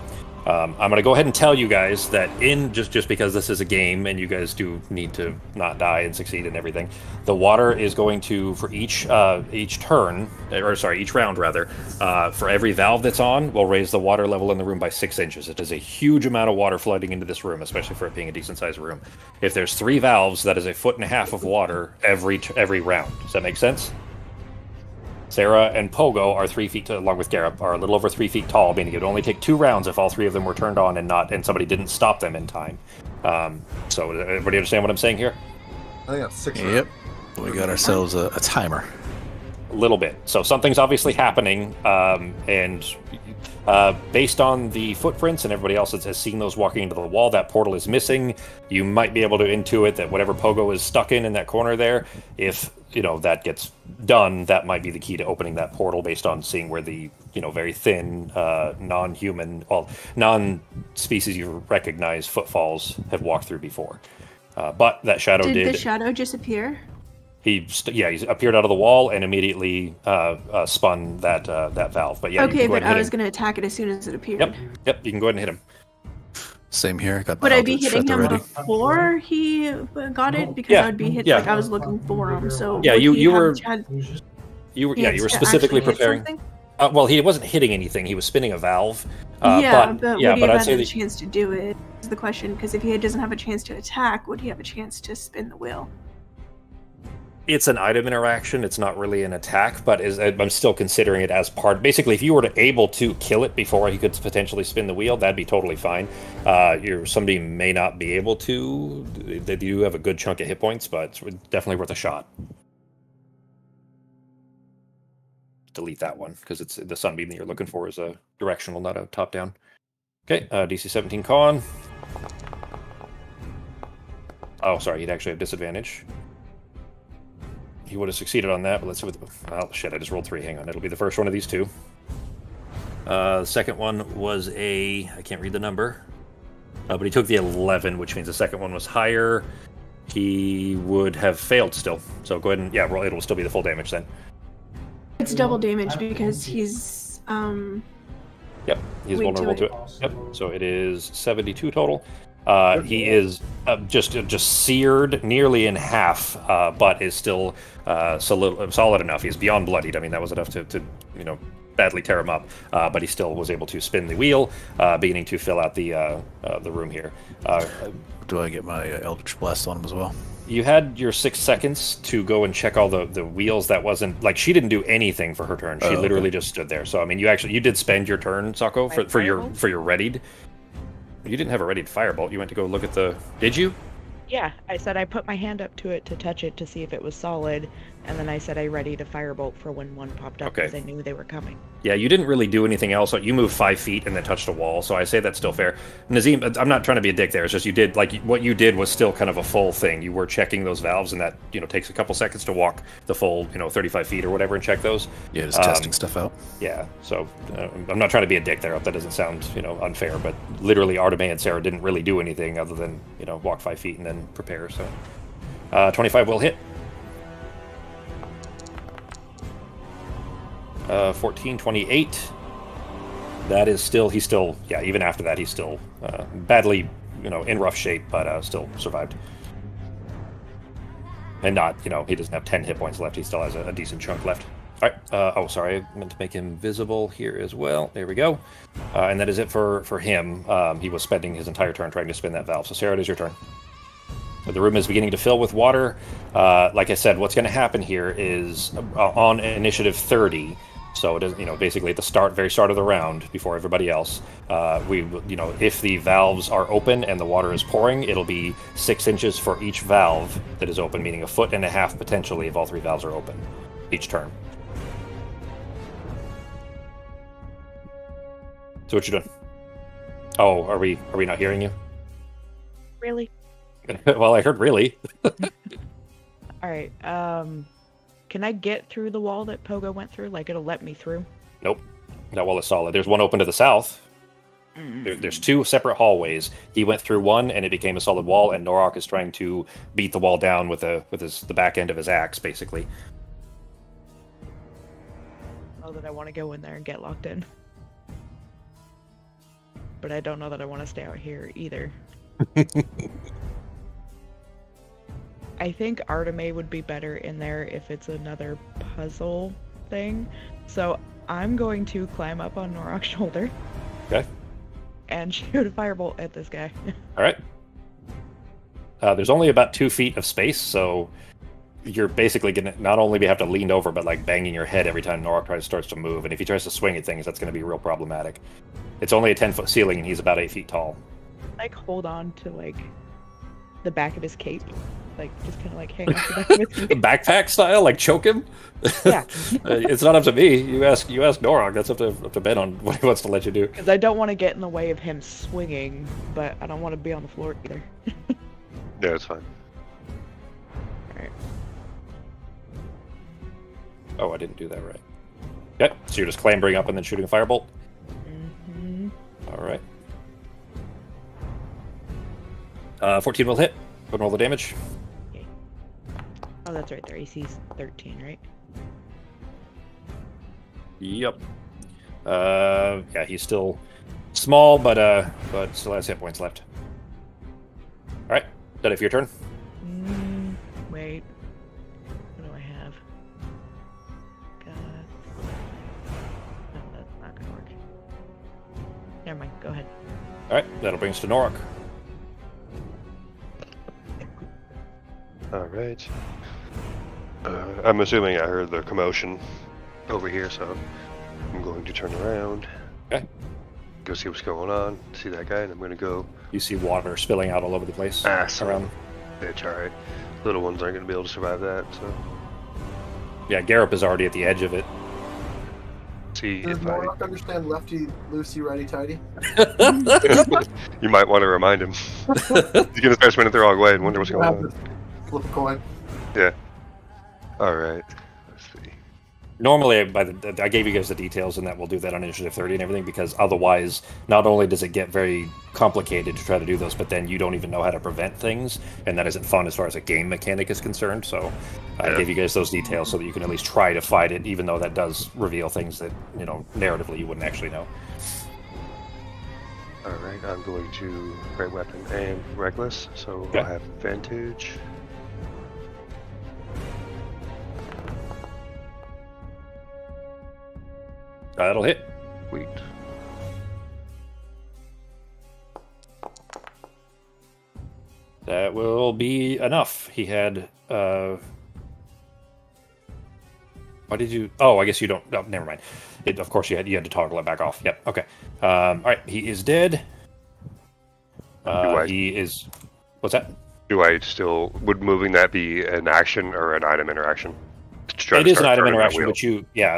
I'm going to go ahead and tell you guys that just because this is a game and you guys do need to not die and succeed and everything, the water is going to, for each round rather, for every valve that's on, will raise the water level in the room by 6 inches. It is a huge amount of water flooding into this room, especially for it being a decent sized room. If there's 3 valves, that is 1.5 feet of water every round. Does that make sense? Sarah and Pogo are 3 feet, along with Garrett, are a little over 3 feet tall, meaning it would only take 2 rounds if all 3 of them were turned on and somebody didn't stop them in time. So, everybody understand what I'm saying here? I think that's 6 rounds. Yep. We got ourselves a timer. A little bit. So something's obviously happening, and based on the footprints and everybody else that has seen those walking into the wall, that portal is missing. You might be able to intuit that whatever Pogo is stuck in that corner there, if that gets done, that might be the key to opening that portal based on seeing where the very thin non-species you recognize footfalls have walked through before. But that shadow did the shadow just appear? He appeared out of the wall and immediately spun that valve. But okay, but I was going to attack it as soon as it appeared. Yep. You can go ahead and hit him. Same here. Would I be hitting him before he got it? Because I would be hit like I was looking for him. So you were specifically preparing. Well, he wasn't hitting anything. He was spinning a valve. But would he have had a chance to do it? Is the question? Because if he doesn't have a chance to attack, would he have a chance to spin the wheel? It's an item interaction. It's not really an attack, but I'm still considering it as part. Basically, if you were able to kill it before he could potentially spin the wheel, that'd be totally fine. Somebody may not be able to. They do have a good chunk of hit points, but it's definitely worth a shot. Delete that one because it's the sunbeam that you're looking for is a directional, not a top-down. Okay, DC 17 con. Oh, sorry, he'd actually have disadvantage. He would have succeeded on that, but let's see what... Oh, shit, I just rolled 3. Hang on, it'll be the first one of these 2. The second one was I can't read the number. But he took the 11, which means the second one was higher. He would have failed still. So go ahead and... roll. It'll still be the full damage then. It's double damage because he's... Yep, he's vulnerable to it. Yep, so it is 72 total. He is just seared nearly in half, but is still solid enough. He's beyond bloodied. I mean, that was enough to badly tear him up, but he still was able to spin the wheel, beginning to fill out the room here. Do I get my Eldritch Blast on him as well? You had your 6 seconds to go and check all the wheels. That wasn't like she didn't do anything for her turn. She literally just stood there. So I mean, you did spend your turn, Sako, for your readied. You didn't have a ready firebolt. You went to go look at the... Did you? Yeah, I said I put my hand up to it to touch it to see if it was solid, and then I said I readied a firebolt for when one popped up because I knew they were coming. Yeah, you didn't really do anything else. You moved 5 feet and then touched a wall, so I say that's still fair. Nazim, I'm not trying to be a dick there. It's just you did, like, what you did was still kind of a full thing. You were checking those valves, and that, takes a couple seconds to walk the full, 35 feet or whatever and check those. Yeah, just testing stuff out. Yeah, so I'm not trying to be a dick there. That doesn't sound, unfair, but literally Arteme and Sarah didn't really do anything other than, walk 5 feet and then prepare, so. 25 will hit. 14, 28. That is still, even after that, he's still badly, in rough shape, but still survived. And not, he doesn't have 10 hit points left. He still has a decent chunk left. All right. Sorry. I meant to make him visible here as well. There we go. And that is it for him. He was spending his entire turn trying to spin that valve. So, Sarah, it is your turn. So the room is beginning to fill with water. Like I said, what's going to happen here is on initiative 30, so it is, basically at the very start of the round, before everybody else, if the valves are open and the water is pouring, it'll be 6 inches for each valve that is open, meaning 1.5 feet potentially if all 3 valves are open each turn. So what you doing? Oh, are we not hearing you? Really? Well, I heard really. All right. Can I get through the wall that Pogo went through? Like, it'll let me through? Nope. That wall is solid. There's one open to the south. There's 2 separate hallways. He went through one, and it became a solid wall, and Norok is trying to beat the wall down with the back end of his axe, basically. I know that I want to go in there and get locked in. But I don't know that I want to stay out here either. I think Arteme would be better in there if it's another puzzle thing. So I'm going to climb up on Norok's shoulder. Okay. And shoot a firebolt at this guy. All right. There's only about 2 feet of space, so you're basically going to not only have to lean over, but like banging your head every time Norok starts to move. And if he tries to swing at things, that's going to be real problematic. It's only a 10-foot ceiling, and he's about 8 feet tall. Like, hold on to, like, the back of his cape. Like, just kind of, like, hang off the back of his cape. Backpack style? Like, choke him? Yeah. It's not up to me. You ask Norok. That's up to Ben on what he wants to let you do. Because I don't want to get in the way of him swinging, but I don't want to be on the floor either. Yeah, it's fine. Alright. Oh, I didn't do that right. Okay, so you're just clambering up and then shooting a firebolt? Mm-hmm. Alright. 14 will hit. Go and roll the damage. Okay. Oh, that's right. Their AC's 13, right? Yep. Yeah, he's still small, but still has hit points left. Alright, is that it for your turn? Wait. What do I have? No, that's not gonna work. Never mind, go ahead. Alright, that'll bring us to Norok. Alright. I'm assuming I heard the commotion over here, so I'm going to turn around. Okay. Go see what's going on, see that guy, and I'm going to go... You see water spilling out all over the place. Around. Bitch, alright. Little ones aren't going to be able to survive that, so... Yeah, Garrop is already at the edge of it. See Does if Norok understand lefty, loosey, righty, tighty? You might want to remind him. He's going to start spinning the wrong way and wonder what's going on. Flip a coin. Yeah. Alright. Let's see. Normally, I gave you guys the details, and that we'll do that on Initiative 30 and everything, because otherwise, not only does it get very complicated to try to do those, but then you don't even know how to prevent things, and that isn't fun as far as a game mechanic is concerned, so I gave you guys those details so that you can at least try to fight it, even though that does reveal things that, narratively you wouldn't actually know. Alright, I'm going to Great Weapon and Reckless, so Okay. I'll have advantage. That'll hit. Sweet. That will be enough. He had, why did you... Oh, I guess you don't... Oh, never mind. Of course, you had to toggle it back off. Yep, okay. Alright, he is dead. He is. What's that? Would moving that be an action or an item interaction? It is an item interaction, but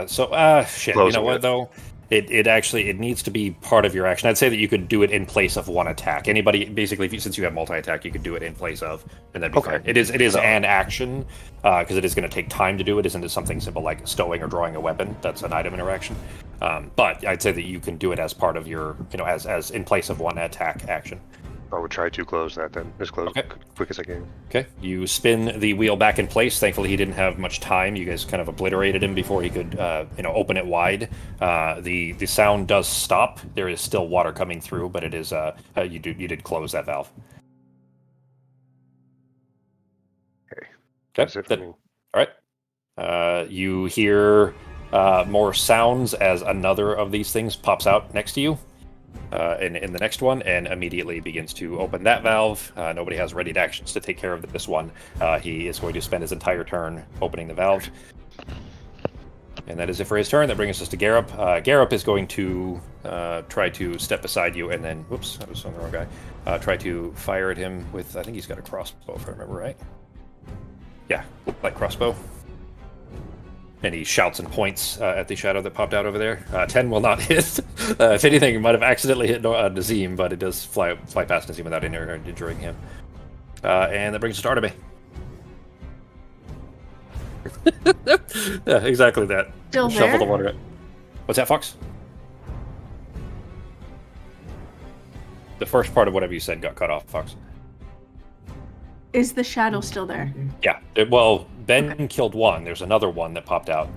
so, shit, you know what, though? It needs to be part of your action. I'd say that you could do it in place of one attack. Anybody, basically, since you have multi-attack, you could do it in place of, and that'd be fine. It is an action, because it is going to take time to do it. Isn't it something simple like stowing or drawing a weapon? That's an item interaction. But I'd say that you can do it as part of your, as in place of one attack action. I would try to close that then, as quick as I can. Okay, you spin the wheel back in place. Thankfully, he didn't have much time. You guys kind of obliterated him before he could, open it wide. The sound does stop. There is still water coming through, but it is you did close that valve. Okay. That's it for me. All right. You hear more sounds as another of these things pops out next to you. In the next one, and immediately begins to open that valve. Nobody has ready actions to take care of this one. He is going to spend his entire turn opening the valve. And that is it for his turn. That brings us to Garup. Garup is going to try to step beside you, and then, whoops, I was on the wrong guy. Try to fire at him with, I think he's got a crossbow, if I remember right. Yeah, light crossbow. And he shouts and points at the shadow that popped out over there. 10 will not hit. If anything, it might have accidentally hit Nazim, but it does fly past Nazim without injuring him. And that brings us to Artebe. Yeah, exactly that. Still Shovel there? the water. What's that, Fox? The first part of whatever you said got cut off, Fox. Is the shadow still there? Yeah. Ben killed one. There's another one that popped out.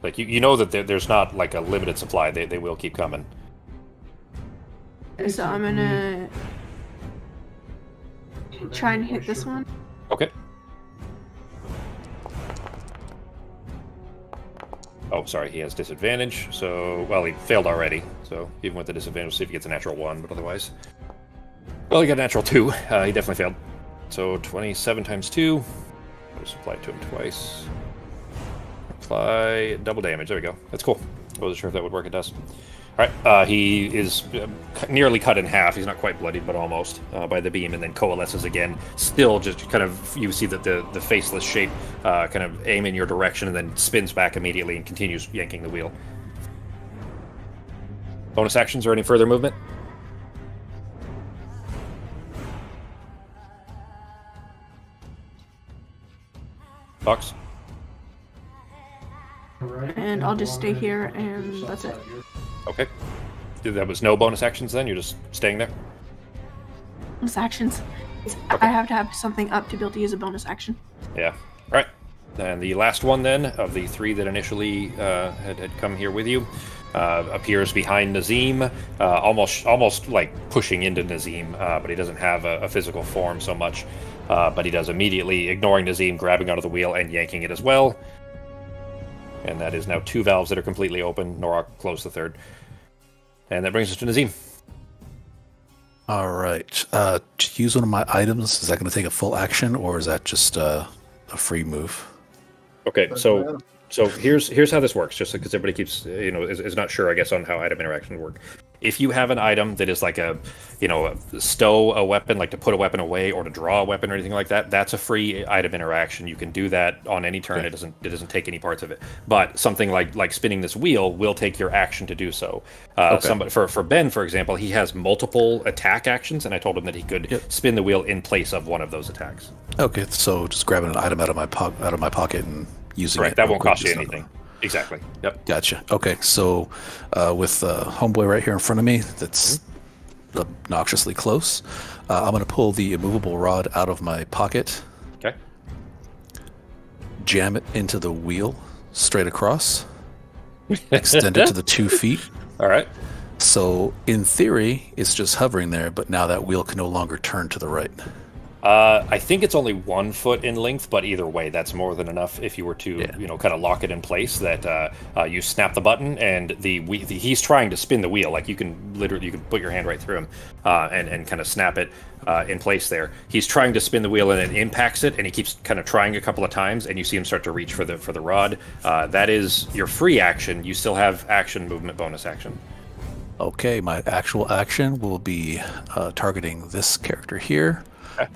Like, you know that there's not, like, a limited supply. They will keep coming. So I'm gonna try and hit this one. Okay. Oh, sorry, he has disadvantage. So, well, he failed already. So, even with the disadvantage, we'll see if he gets a natural 1, but otherwise... Well, he got a natural 2. He definitely failed. So, 27 times 2. I'll just apply it to him twice. Apply double damage. There we go. That's cool. I wasn't sure if that would work. It does. Alright, he is nearly cut in half. He's not quite bloodied, but almost, by the beam, and then coalesces again. Still just kind of, you see that the faceless shape kind of aim in your direction and then spins back immediately and continues yanking the wheel. Bonus actions or any further movement? Fox? And I'll just stay here, and that's it. Okay. That was no bonus actions then? You're just staying there? Bonus actions. Okay. I have to have something up to be able to use a bonus action. Yeah. All right. And the last one then, of the 3 that initially had come here with you, appears behind Nazim, almost like pushing into Nazim, but he doesn't have a physical form so much. But he does immediately, ignoring Nazim, grabbing out of the wheel and yanking it as well. And that is now 2 valves that are completely open. Norak closed the 3rd. And that brings us to Nazim. All right. To use one of my items, is that going to take a full action, or is that just a free move? Okay, so here's how this works, just because everybody keeps, is not sure, I guess, on how item interaction work. If you have an item that is like stow a weapon, like to put a weapon away or to draw a weapon or anything like that, that's a free item interaction. You can do that on any turn. Okay. It doesn't take any parts of it. But something like spinning this wheel will take your action to do so. Okay. For Ben, for example, he has multiple attack actions, and I told him that he could spin the wheel in place of one of those attacks. Okay, so just grabbing an item out of my pocket and using it. Right, that won't cost you anything. Exactly. Yep. Gotcha. Okay, so with homeboy right here in front of me, that's obnoxiously close. I'm going to pull the immovable rod out of my pocket. Okay. Jam it into the wheel straight across. Extend it to the 2 feet. All right. So in theory, it's just hovering there, but now that wheel can no longer turn to the right. I think it's only 1 foot in length, but either way, that's more than enough if you were to, kind of lock it in place. That you snap the button, and he's trying to spin the wheel. Like you can put your hand right through him, and kind of snap it in place there. He's trying to spin the wheel, and it impacts it, and he keeps kind of trying a couple of times, and you see him start to reach for the rod. That is your free action. You still have action, movement, bonus action. Okay, my actual action will be targeting this character here,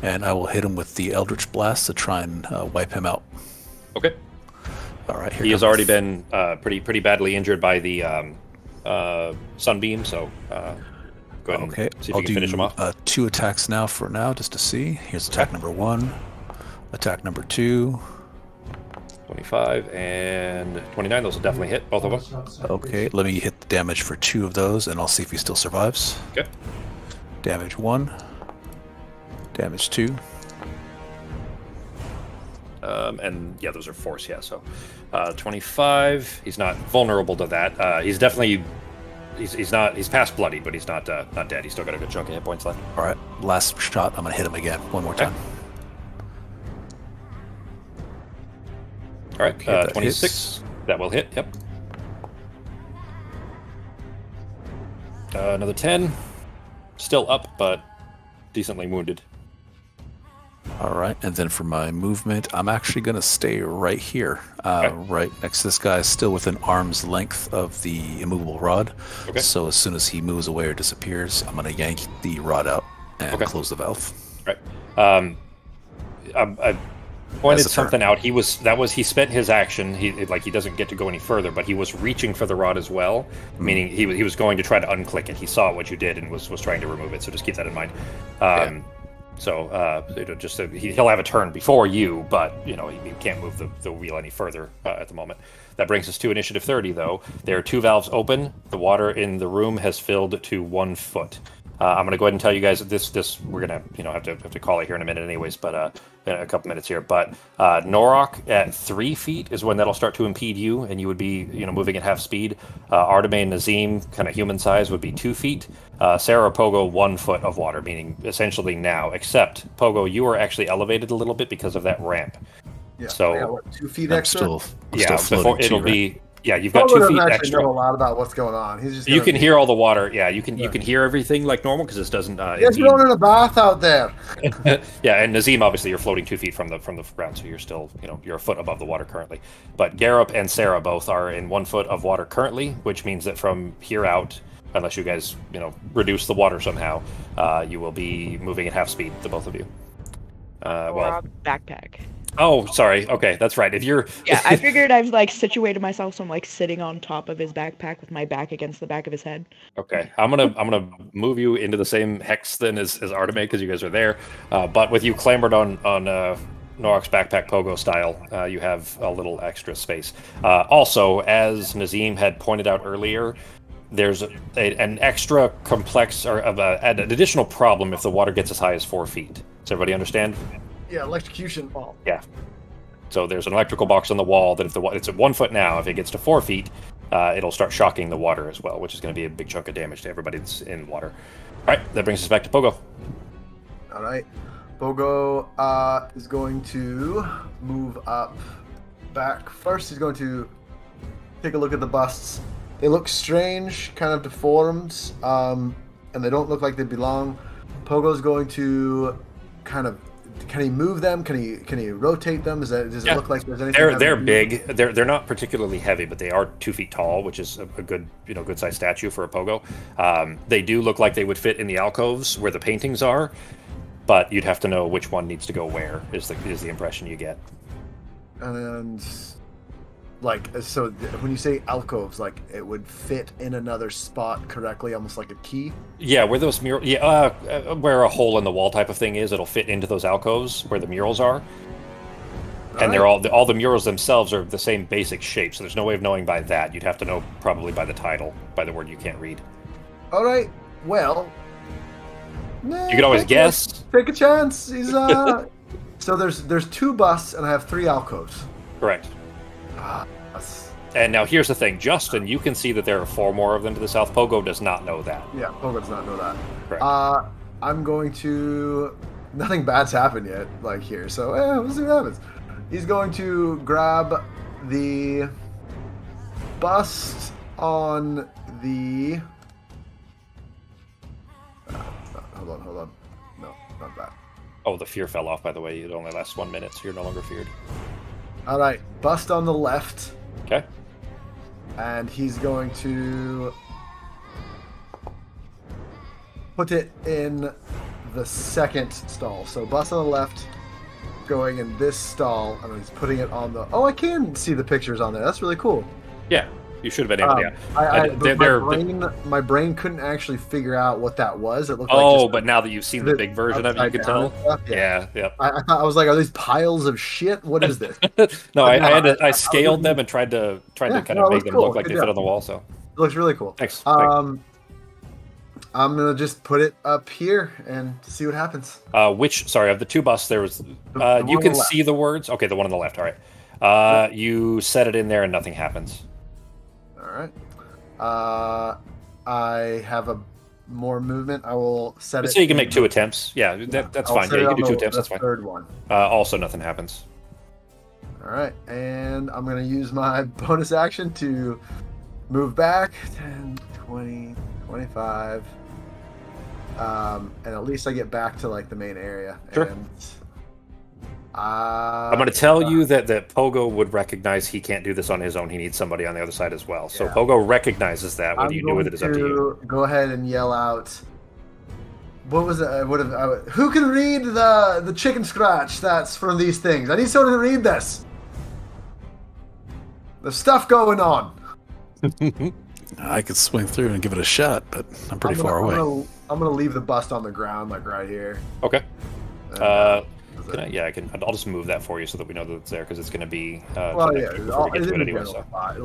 and I will hit him with the Eldritch Blast to try and wipe him out. Okay. All right. He has already been pretty badly injured by the sunbeam, so go ahead and see if you can finish him off. 2 attacks now for now, just to see. Here's attack number 1, attack number 2. 25 and 29, those will definitely hit, both of them. Okay, let me hit the damage for 2 of those, and I'll see if he still survives. Okay. Damage 1. Damage 2. And yeah, those are force, yeah, so 25, he's not vulnerable to that. He's definitely, he's past bloody, but he's not dead. He's still got a good chunk of hit points left. All right, last shot, I'm going to hit him again, one more time. All right, 26. Hits. That will hit, yep. Another 10. Still up, but decently wounded. All right, and then for my movement, I'm actually going to stay right here, right next to this guy, still within arm's length of the immovable rod. Okay. So as soon as he moves away or disappears, I'm going to yank the rod out and close the valve. Right. I pointed something out. He spent his action. He doesn't get to go any further, but he was reaching for the rod as well, meaning he was going to try to unclick it. He saw what you did and was trying to remove it. So just keep that in mind. So he'll have a turn before you, but he can't move the wheel any further at the moment. That brings us to initiative 30, though. There are 2 valves open. The water in the room has filled to 1 foot. I'm going to go ahead and tell you guys that this we're going to have to call it here in a minute anyways, but in a couple minutes here. But Norok at 3 feet is when that'll start to impede you, and you would be moving at half speed. Arteme and Nazim, kind of human size, would be 2 feet. Sarah, Pogo, 1 foot of water, meaning essentially now. Except Pogo, you are actually elevated a little bit because of that ramp. Yeah. So 2 feet extra. It'll be. Yeah, you've got 2 feet extra. Know a lot about what's going on. He's just you can hear all the water. Yeah, you can hear everything like normal because this doesn't. He's running a bath out there. Yeah, and Nazim, obviously, you're floating 2 feet from the ground, so you're still you're a foot above the water currently. But Garup and Sarah both are in 1 foot of water currently, which means that from here out, unless you guys reduce the water somehow, you will be moving at half speed, the both of you. Backpack. Oh, sorry. Okay, that's right. If you're I figured I've situated myself so I'm sitting on top of his backpack with my back against the back of his head. Okay, I'm gonna move you into the same hex then as Arteme because you guys are there. But with you clambered on Norok's backpack Pogo style, you have a little extra space. Also, as Nazim had pointed out earlier, there's an extra complex or an additional problem if the water gets as high as 4 feet. Does everybody understand? Yeah, electrocution ball. Yeah. So there's an electrical box on the wall that if it's at 1 foot now, if it gets to 4 feet, it'll start shocking the water as well, which is going to be a big chunk of damage to everybody that's in water. All right, that brings us back to Pogo. All right, Pogo is going to move up back. First, he's going to take a look at the busts. They look strange, kind of deformed, and they don't look like they belong. Pogo's going to can he move them? Can he rotate them? Does it look like there's anything? They're big. They're not particularly heavy, but they are 2 feet tall, which is a good good sized statue for a pogo. They do look like they would fit in the alcoves where the paintings are, but you'd have to know which one needs to go where. Is the impression you get. And so when you say alcoves, it would fit in another spot correctly, almost like a key. Yeah, where those murals, where a hole in the wall type of thing is, it'll fit into those alcoves where the murals are. And they're all the murals themselves are the same basic shape, so there's no way of knowing by that. You'd have to know probably by the title, by the word you can't read. All right, well, you could always guess. Take a chance. He's So there's 2 busts, and I have 3 alcoves. Correct. And now here's the thing, Justin, you can see that there are 4 more of them to the south. Pogo does not know that. Yeah, Pogo does not know that. Correct. I'm going to... Nothing bad's happened yet, here, so we'll see what happens. He's going to grab the bust on the... Hold on. No, not that. Oh, the fear fell off, by the way. It only lasts 1 minute, so you're no longer feared. All right, bust on the left. Okay. And he's going to put it in the second stall. So bus on the left, going in this stall, and he's putting it on the. Oh, I can see the pictures on there. That's really cool. Yeah, you should have been able to. My brain couldn't actually figure out what that was. It looked but now that you've seen the big version of it, you can tell. Yeah. I was like, are these piles of shit? What is this? No, I scaled them and tried to kind of make them look like they fit on the wall. So it looks really cool. Thanks. I'm gonna just put it up here and see what happens. Of the two busts, there was. You can see the words. Okay, the one on the left. All right. You set it in there and nothing happens. All right. I have more movement. I will set it. So you can make 2 attempts. Yeah, that's fine. Yeah, you can do 2 attempts. That's fine. Third one. Also, nothing happens. All right, and I'm gonna use my bonus action to move back 10, 20, 25. And at least I get back to like the main area. Sure. And, I'm going to tell you that Pogo would recognize he can't do this on his own. He needs somebody on the other side as well. So Pogo recognizes that. What you do with it is up to you. Go ahead and yell out. What was it? Who can read the chicken scratch that's from these things? I need someone to read this. There's stuff going on. I could swing through and give it a shot, but I'm pretty far away. I'm gonna leave the bust on the ground, like right here. Okay. I'll just move that for you so that we know that it's there because it's going to be. It'll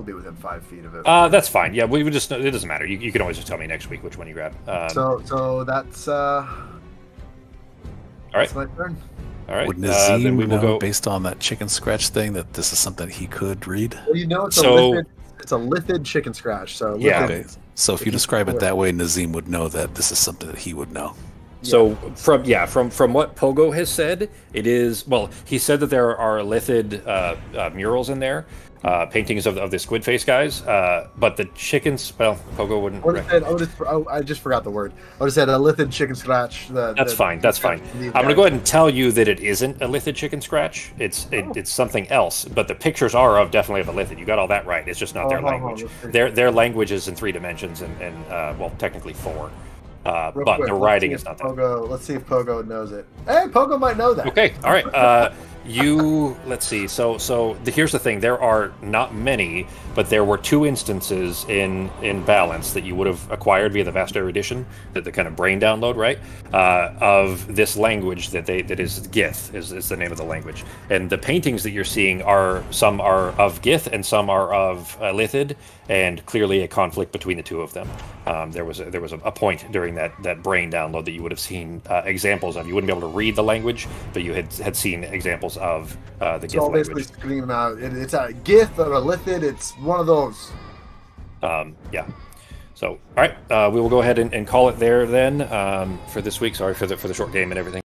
be within 5 feet of it. That's fine. Yeah, we would just. It doesn't matter. You can always just tell me next week which one you grab. So that's. All right. That's my turn. All right. Would Nazim know, based on that chicken scratch thing, that this is something he could read? Well, it's a lithid chicken scratch. So Okay. So if you describe it that way, Nazim would know that this is something that he would know. So from what Pogo has said, it is he said that there are lithid murals in there, paintings of the squid face guys, but the chickens. Well, Pogo wouldn't. I just forgot the word. I would have said a lithid chicken scratch. That's fine. I'm going to go ahead and tell you that it isn't a lithid chicken scratch. It's something else. But the pictures are definitely of a lithid. You got all that right. It's just not their language. Their language is in 3 dimensions and technically 4. But the writing is not that. Let's see if Pogo knows it. Hey, Pogo might know that. Okay, all right. Let's see. So here's the thing. There are not many, but there were 2 instances in Balance that you would have acquired via the Vast Erudition, the kind of brain download, right? Of this language that is Gith is the name of the language. And the paintings that you're seeing some are of Gith and some are of Lithid, and clearly a conflict between the 2 of them. There was a point during that brain download that you would have seen examples of. You wouldn't be able to read the language, but you had seen examples of the Gith language. Basically screaming out, it's a Gith or a Lithid. It's one of those. Yeah. So, all right, we will go ahead and call it there then for this week. Sorry for the short game and everything.